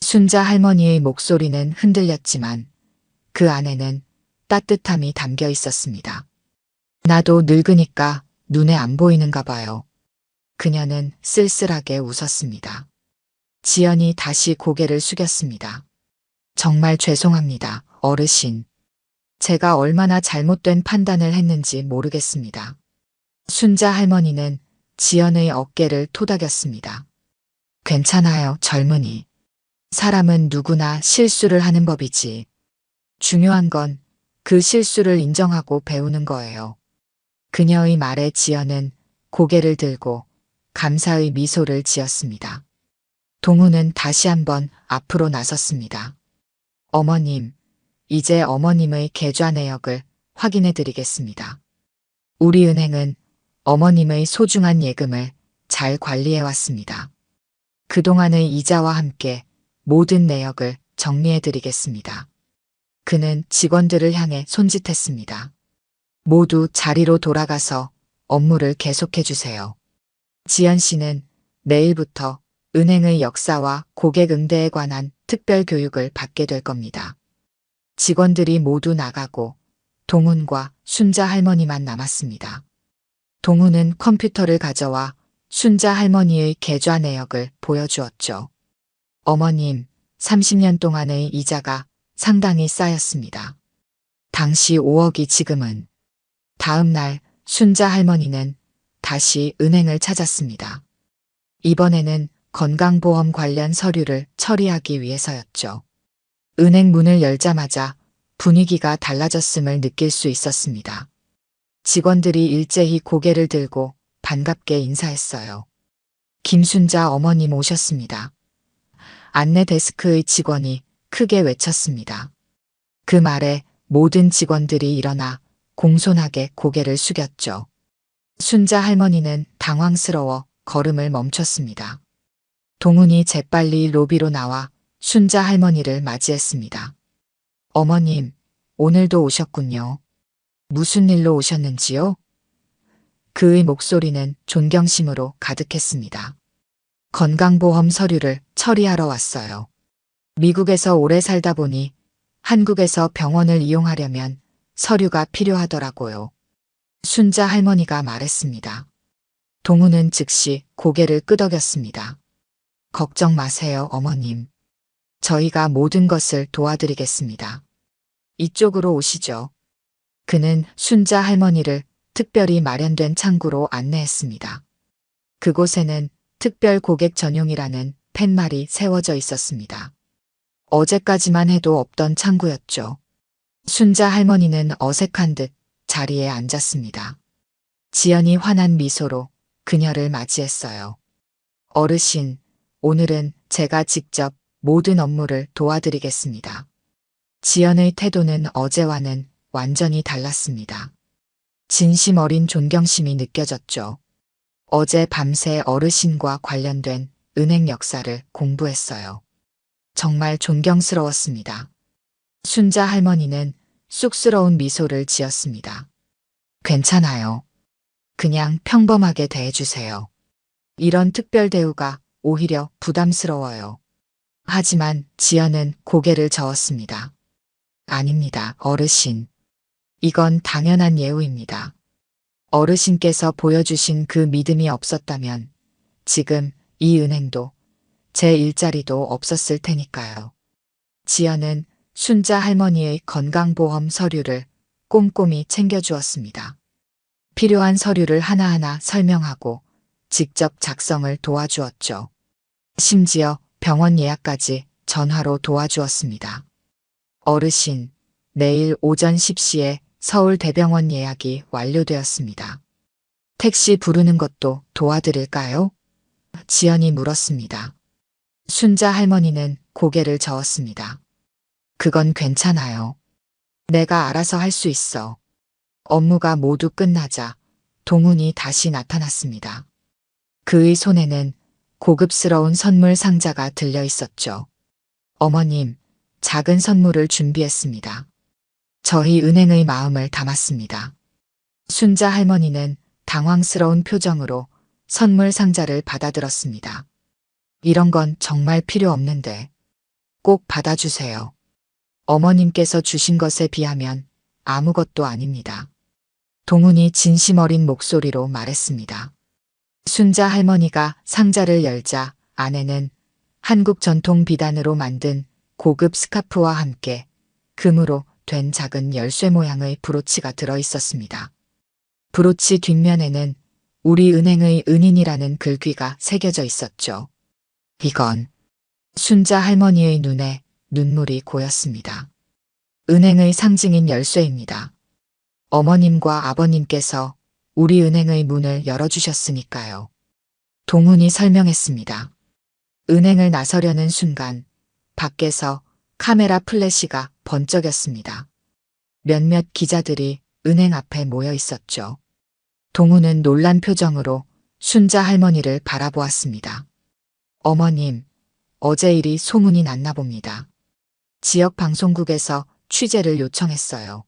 순자 할머니의 목소리는 흔들렸지만 그 안에는 따뜻함이 담겨 있었습니다. 나도 늙으니까 눈에 안 보이는가 봐요. 그녀는 쓸쓸하게 웃었습니다. 지연이 다시 고개를 숙였습니다. 정말 죄송합니다, 어르신. 제가 얼마나 잘못된 판단을 했는지 모르겠습니다. 순자 할머니는 지연의 어깨를 토닥였습니다. 괜찮아요, 젊은이. 사람은 누구나 실수를 하는 법이지. 중요한 건 그 실수를 인정하고 배우는 거예요. 그녀의 말에 지연은 고개를 들고 감사의 미소를 지었습니다. 동우는 다시 한번 앞으로 나섰습니다. 어머님, 이제 어머님의 계좌 내역을 확인해 드리겠습니다. 우리 은행은 어머님의 소중한 예금을 잘 관리해 왔습니다. 그동안의 이자와 함께 모든 내역을 정리해 드리겠습니다. 그는 직원들을 향해 손짓했습니다. 모두 자리로 돌아가서 업무를 계속해 주세요. 지연 씨는 내일부터 은행의 역사와 고객 응대에 관한 특별 교육을 받게 될 겁니다. 직원들이 모두 나가고 동훈과 순자 할머니만 남았습니다. 동훈은 컴퓨터를 가져와 순자 할머니의 계좌 내역을 보여주었죠. 어머님, 30년 동안의 이자가 상당히 쌓였습니다. 당시 5억이 지금은. 다음 날 순자 할머니는 다시 은행을 찾았습니다. 이번에는 건강보험 관련 서류를 처리하기 위해서였죠. 은행 문을 열자마자 분위기가 달라졌음을 느낄 수 있었습니다. 직원들이 일제히 고개를 들고 반갑게 인사했어요. 김순자 어머님 오셨습니다. 안내 데스크의 직원이 크게 외쳤습니다. 그 말에 모든 직원들이 일어나 공손하게 고개를 숙였죠. 순자 할머니는 당황스러워 걸음을 멈췄습니다. 동훈이 재빨리 로비로 나와 순자 할머니를 맞이했습니다. 어머님, 오늘도 오셨군요. 무슨 일로 오셨는지요? 그의 목소리는 존경심으로 가득했습니다. 건강보험 서류를 처리하러 왔어요. 미국에서 오래 살다 보니 한국에서 병원을 이용하려면 서류가 필요하더라고요. 순자 할머니가 말했습니다. 동훈은 즉시 고개를 끄덕였습니다. 걱정 마세요, 어머님. 저희가 모든 것을 도와드리겠습니다. 이쪽으로 오시죠. 그는 순자 할머니를 특별히 마련된 창구로 안내했습니다. 그곳에는 특별 고객 전용이라는 팻말이 세워져 있었습니다. 어제까지만 해도 없던 창구였죠. 순자 할머니는 어색한 듯 자리에 앉았습니다. 지연이 환한 미소로 그녀를 맞이했어요. 어르신, 오늘은 제가 직접 모든 업무를 도와드리겠습니다. 지연의 태도는 어제와는 완전히 달랐습니다. 진심 어린 존경심이 느껴졌죠. 어제 밤새 어르신과 관련된 은행 역사를 공부했어요. 정말 존경스러웠습니다. 순자 할머니는 쑥스러운 미소를 지었습니다. 괜찮아요. 그냥 평범하게 대해주세요. 이런 특별 대우가 오히려 부담스러워요. 하지만 지연은 고개를 저었습니다. 아닙니다, 어르신. 이건 당연한 예우입니다. 어르신께서 보여주신 그 믿음이 없었다면 지금 이 은행도 제 일자리도 없었을 테니까요. 지연은 순자 할머니의 건강보험 서류를 꼼꼼히 챙겨주었습니다. 필요한 서류를 하나하나 설명하고 직접 작성을 도와주었죠. 심지어 병원 예약까지 전화로 도와주었습니다. 어르신, 내일 오전 10시에 서울대병원 예약이 완료되었습니다. 택시 부르는 것도 도와드릴까요? 지연이 물었습니다. 순자 할머니는 고개를 저었습니다. 그건 괜찮아요. 내가 알아서 할 수 있어. 업무가 모두 끝나자 동훈이 다시 나타났습니다. 그의 손에는 고급스러운 선물 상자가 들려 있었죠. 어머님, 작은 선물을 준비했습니다. 저희 은행의 마음을 담았습니다. 순자 할머니는 당황스러운 표정으로 선물 상자를 받아들었습니다. 이런 건 정말 필요 없는데 꼭 받아주세요. 어머님께서 주신 것에 비하면 아무것도 아닙니다. 동훈이 진심 어린 목소리로 말했습니다. 순자 할머니가 상자를 열자 안에는 한국 전통 비단으로 만든 고급 스카프와 함께 금으로 된 작은 열쇠 모양의 브로치가 들어 있었습니다. 브로치 뒷면에는 우리 은행의 은인이라는 글귀가 새겨져 있었죠. 이건 순자 할머니의 눈에 눈물이 고였습니다. 은행의 상징인 열쇠입니다. 어머님과 아버님께서 우리 은행의 문을 열어주셨으니까요. 동훈이 설명했습니다. 은행을 나서려는 순간 밖에서 카메라 플래시가 번쩍였습니다. 몇몇 기자들이 은행 앞에 모여 있었죠. 동훈은 놀란 표정으로 순자 할머니를 바라보았습니다. 어머님, 어제 일이 소문이 났나 봅니다. 지역 방송국에서 취재를 요청했어요.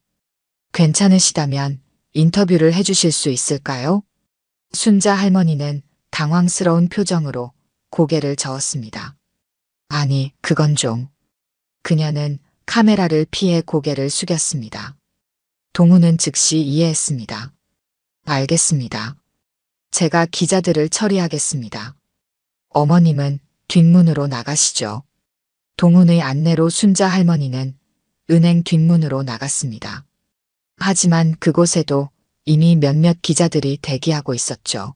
괜찮으시다면 인터뷰를 해주실 수 있을까요? 순자 할머니는 당황스러운 표정으로 고개를 저었습니다. 아니, 그건 좀. 그녀는 카메라를 피해 고개를 숙였습니다. 동훈은 즉시 이해했습니다. 알겠습니다. 제가 기자들을 처리하겠습니다. 어머님은 뒷문으로 나가시죠. 동훈의 안내로 순자 할머니는 은행 뒷문으로 나갔습니다. 하지만 그곳에도 이미 몇몇 기자들이 대기하고 있었죠.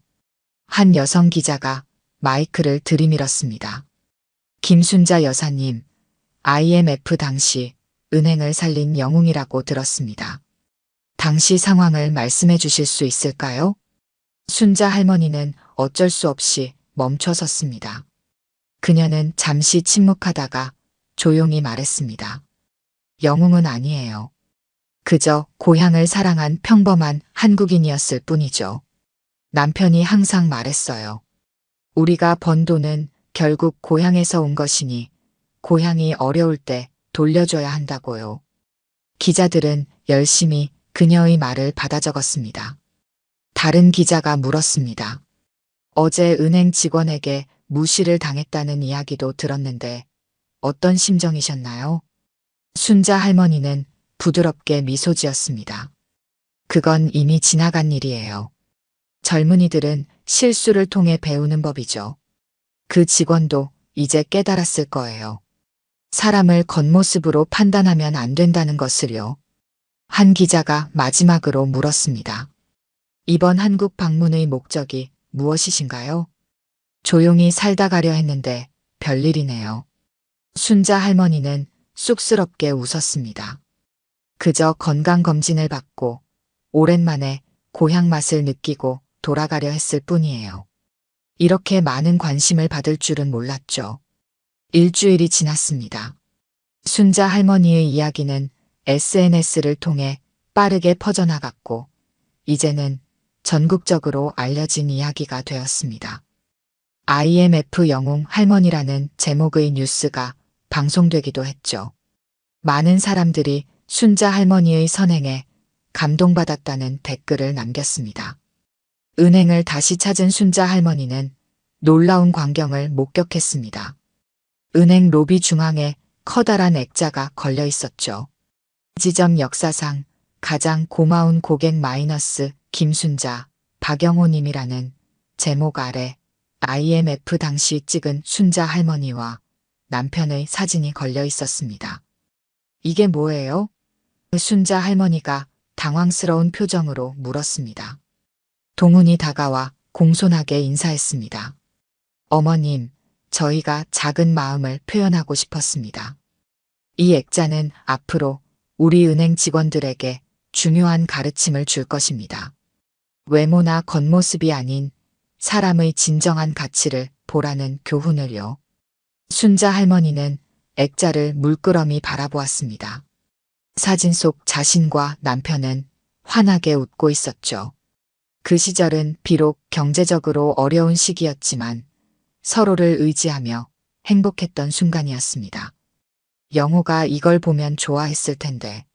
한 여성 기자가 마이크를 들이밀었습니다. 김순자 여사님, IMF 당시 은행을 살린 영웅이라고 들었습니다. 당시 상황을 말씀해 주실 수 있을까요? 순자 할머니는 어쩔 수 없이 멈춰 섰습니다. 그녀는 잠시 침묵하다가 조용히 말했습니다. 영웅은 아니에요. 그저 고향을 사랑한 평범한 한국인이었을 뿐이죠. 남편이 항상 말했어요. 우리가 번 돈은 결국 고향에서 온 것이니 고향이 어려울 때 돌려줘야 한다고요. 기자들은 열심히 그녀의 말을 받아 적었습니다. 다른 기자가 물었습니다. 어제 은행 직원에게 무시를 당했다는 이야기도 들었는데 어떤 심정이셨나요? 순자 할머니는 부드럽게 미소 지었습니다. 그건 이미 지나간 일이에요. 젊은이들은 실수를 통해 배우는 법이죠. 그 직원도 이제 깨달았을 거예요. 사람을 겉모습으로 판단하면 안 된다는 것을요. 한 기자가 마지막으로 물었습니다. 이번 한국 방문의 목적이 무엇이신가요? 조용히 살다 가려 했는데 별일이네요. 순자 할머니는 쑥스럽게 웃었습니다. 그저 건강검진을 받고 오랜만에 고향 맛을 느끼고 돌아가려 했을 뿐이에요. 이렇게 많은 관심을 받을 줄은 몰랐죠. 일주일이 지났습니다. 순자 할머니의 이야기는 SNS를 통해 빠르게 퍼져나갔고 이제는 전국적으로 알려진 이야기가 되었습니다. IMF 영웅 할머니라는 제목의 뉴스가 방송되기도 했죠. 많은 사람들이 순자 할머니의 선행에 감동받았다는 댓글을 남겼습니다. 은행을 다시 찾은 순자 할머니는 놀라운 광경을 목격했습니다. 은행 로비 중앙에 커다란 액자가 걸려 있었죠. 지점 역사상 가장 고마운 고객 마이너스 김순자, 박영호님이라는 제목 아래 IMF 당시 찍은 순자 할머니와 남편의 사진이 걸려 있었습니다. 이게 뭐예요? 순자 할머니가 당황스러운 표정으로 물었습니다. 동훈이 다가와 공손하게 인사했습니다. 어머님, 저희가 작은 마음을 표현하고 싶었습니다. 이 액자는 앞으로 우리 은행 직원들에게 중요한 가르침을 줄 것입니다. 외모나 겉모습이 아닌 사람의 진정한 가치를 보라는 교훈을요. 순자 할머니는 액자를 물끄러미 바라보았습니다. 사진 속 자신과 남편은 환하게 웃고 있었죠. 그 시절은 비록 경제적으로 어려운 시기였지만 서로를 의지하며 행복했던 순간이었습니다. 영호가 이걸 보면 좋아했을 텐데.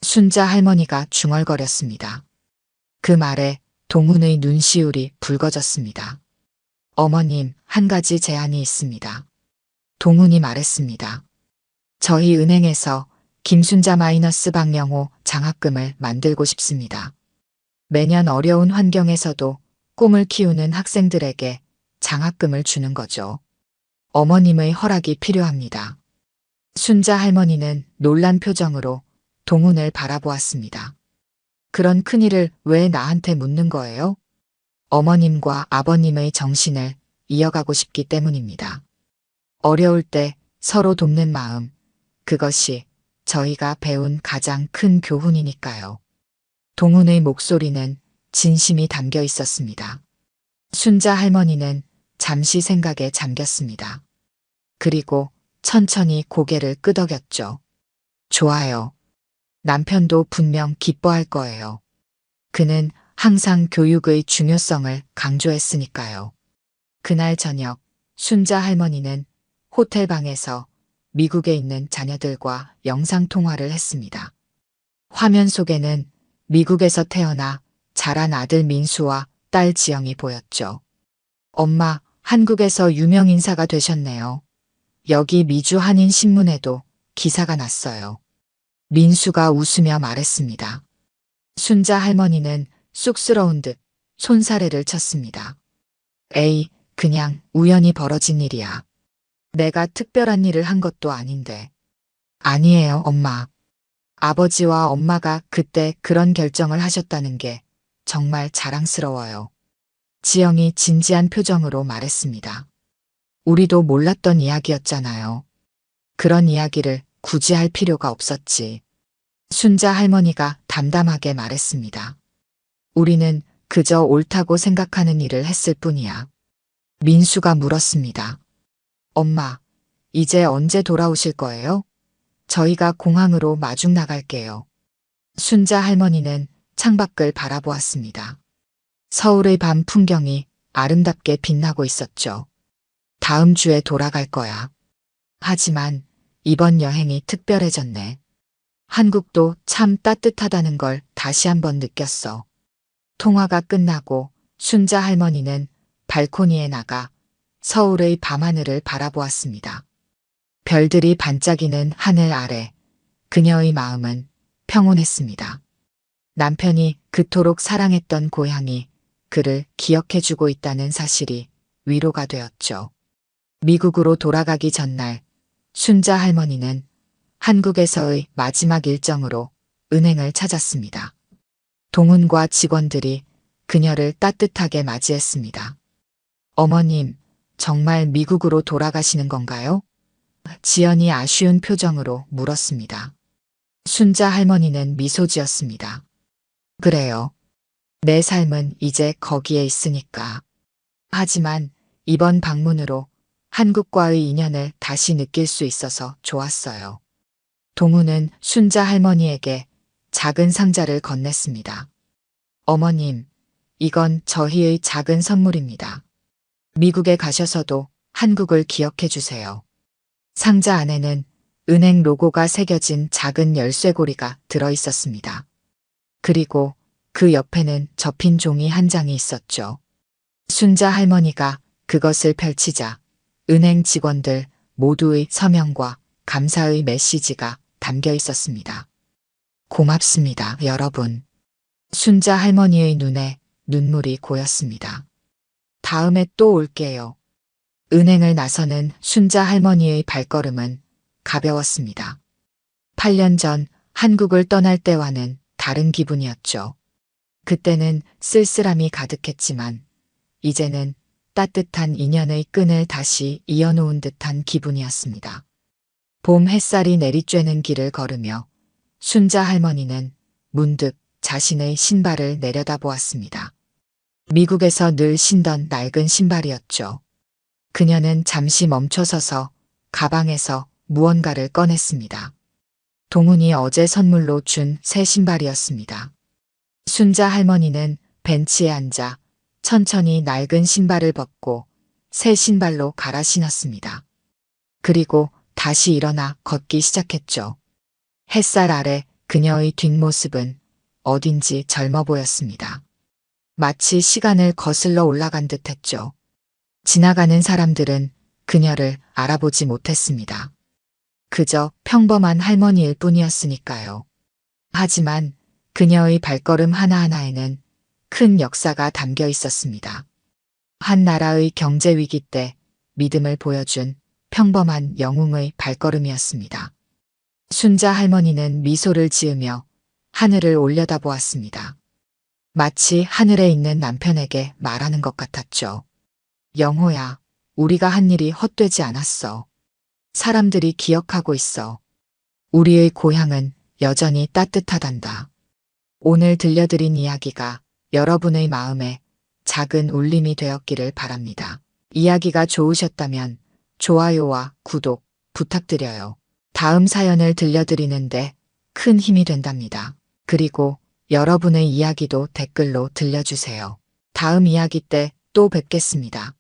순자 할머니가 중얼거렸습니다. 그 말에 동훈의 눈시울이 붉어졌습니다. 어머님, 한 가지 제안이 있습니다. 동훈이 말했습니다. 저희 은행에서 김순자 마이너스 박영호 장학금을 만들고 싶습니다. 매년 어려운 환경에서도 꿈을 키우는 학생들에게 장학금을 주는 거죠. 어머님의 허락이 필요합니다. 순자 할머니는 놀란 표정으로 동훈을 바라보았습니다. 그런 큰일을 왜 나한테 묻는 거예요? 어머님과 아버님의 정신을 이어가고 싶기 때문입니다. 어려울 때 서로 돕는 마음, 그것이 저희가 배운 가장 큰 교훈이니까요. 동훈의 목소리는 진심이 담겨 있었습니다. 순자 할머니는 잠시 생각에 잠겼습니다. 그리고 천천히 고개를 끄덕였죠. 좋아요. 남편도 분명 기뻐할 거예요. 그는 항상 교육의 중요성을 강조했으니까요. 그날 저녁 순자 할머니는 호텔 방에서 미국에 있는 자녀들과 영상통화를 했습니다. 화면 속에는 미국에서 태어나 자란 아들 민수와 딸 지영이 보였죠. 엄마, 한국에서 유명 인사가 되셨네요. 여기 미주 한인 신문에도 기사가 났어요. 민수가 웃으며 말했습니다. 순자 할머니는 쑥스러운 듯 손사래를 쳤습니다. 에이, 그냥 우연히 벌어진 일이야. 내가 특별한 일을 한 것도 아닌데. 아니에요, 엄마. 아버지와 엄마가 그때 그런 결정을 하셨다는 게 정말 자랑스러워요. 지영이 진지한 표정으로 말했습니다. 우리도 몰랐던 이야기였잖아요. 그런 이야기를 굳이 할 필요가 없었지. 순자 할머니가 담담하게 말했습니다. 우리는 그저 옳다고 생각하는 일을 했을 뿐이야. 민수가 물었습니다. 엄마, 이제 언제 돌아오실 거예요? 저희가 공항으로 마중 나갈게요. 순자 할머니는 창밖을 바라보았습니다. 서울의 밤 풍경이 아름답게 빛나고 있었죠. 다음 주에 돌아갈 거야. 하지만 이번 여행이 특별해졌네. 한국도 참 따뜻하다는 걸 다시 한번 느꼈어. 통화가 끝나고 순자 할머니는 발코니에 나가 서울의 밤하늘을 바라보았습니다. 별들이 반짝이는 하늘 아래 그녀의 마음은 평온했습니다. 남편이 그토록 사랑했던 고향이 그를 기억해주고 있다는 사실이 위로가 되었죠. 미국으로 돌아가기 전날 순자 할머니는 한국에서의 마지막 일정으로 은행을 찾았습니다. 동훈과 직원들이 그녀를 따뜻하게 맞이했습니다. 어머님, 정말 미국으로 돌아가시는 건가요? 지연이 아쉬운 표정으로 물었습니다. 순자 할머니는 미소 지었습니다. 그래요. 내 삶은 이제 거기에 있으니까. 하지만 이번 방문으로 한국과의 인연을 다시 느낄 수 있어서 좋았어요. 동우는 순자 할머니에게 작은 상자를 건넸습니다. 어머님, 이건 저희의 작은 선물입니다. 미국에 가셔서도 한국을 기억해 주세요. 상자 안에는 은행 로고가 새겨진 작은 열쇠고리가 들어 있었습니다. 그리고 그 옆에는 접힌 종이 한 장이 있었죠. 순자 할머니가 그것을 펼치자 은행 직원들 모두의 서명과 감사의 메시지가 담겨 있었습니다. 고맙습니다, 여러분. 순자 할머니의 눈에 눈물이 고였습니다. 다음에 또 올게요. 은행을 나서는 순자 할머니의 발걸음은 가벼웠습니다. 8년 전 한국을 떠날 때와는 다른 기분이었죠. 그때는 쓸쓸함이 가득했지만 이제는 따뜻한 인연의 끈을 다시 이어놓은 듯한 기분이었습니다. 봄 햇살이 내리쬐는 길을 걸으며 순자 할머니는 문득 자신의 신발을 내려다보았습니다. 미국에서 늘 신던 낡은 신발이었죠. 그녀는 잠시 멈춰서서 가방에서 무언가를 꺼냈습니다. 동훈이 어제 선물로 준 새 신발이었습니다. 순자 할머니는 벤치에 앉아 천천히 낡은 신발을 벗고 새 신발로 갈아 신었습니다. 그리고 다시 일어나 걷기 시작했죠. 햇살 아래 그녀의 뒷모습은 어딘지 젊어 보였습니다. 마치 시간을 거슬러 올라간 듯 했죠. 지나가는 사람들은 그녀를 알아보지 못했습니다. 그저 평범한 할머니일 뿐이었으니까요. 하지만 그녀의 발걸음 하나하나에는 큰 역사가 담겨 있었습니다. 한 나라의 경제 위기 때 믿음을 보여준 평범한 영웅의 발걸음이었습니다. 순자 할머니는 미소를 지으며 하늘을 올려다보았습니다. 마치 하늘에 있는 남편에게 말하는 것 같았죠. 영호야, 우리가 한 일이 헛되지 않았어. 사람들이 기억하고 있어. 우리의 고향은 여전히 따뜻하단다. 오늘 들려드린 이야기가 여러분의 마음에 작은 울림이 되었기를 바랍니다. 이야기가 좋으셨다면 좋아요와 구독 부탁드려요. 다음 사연을 들려드리는데 큰 힘이 된답니다. 그리고 여러분의 이야기도 댓글로 들려주세요. 다음 이야기 때 또 뵙겠습니다.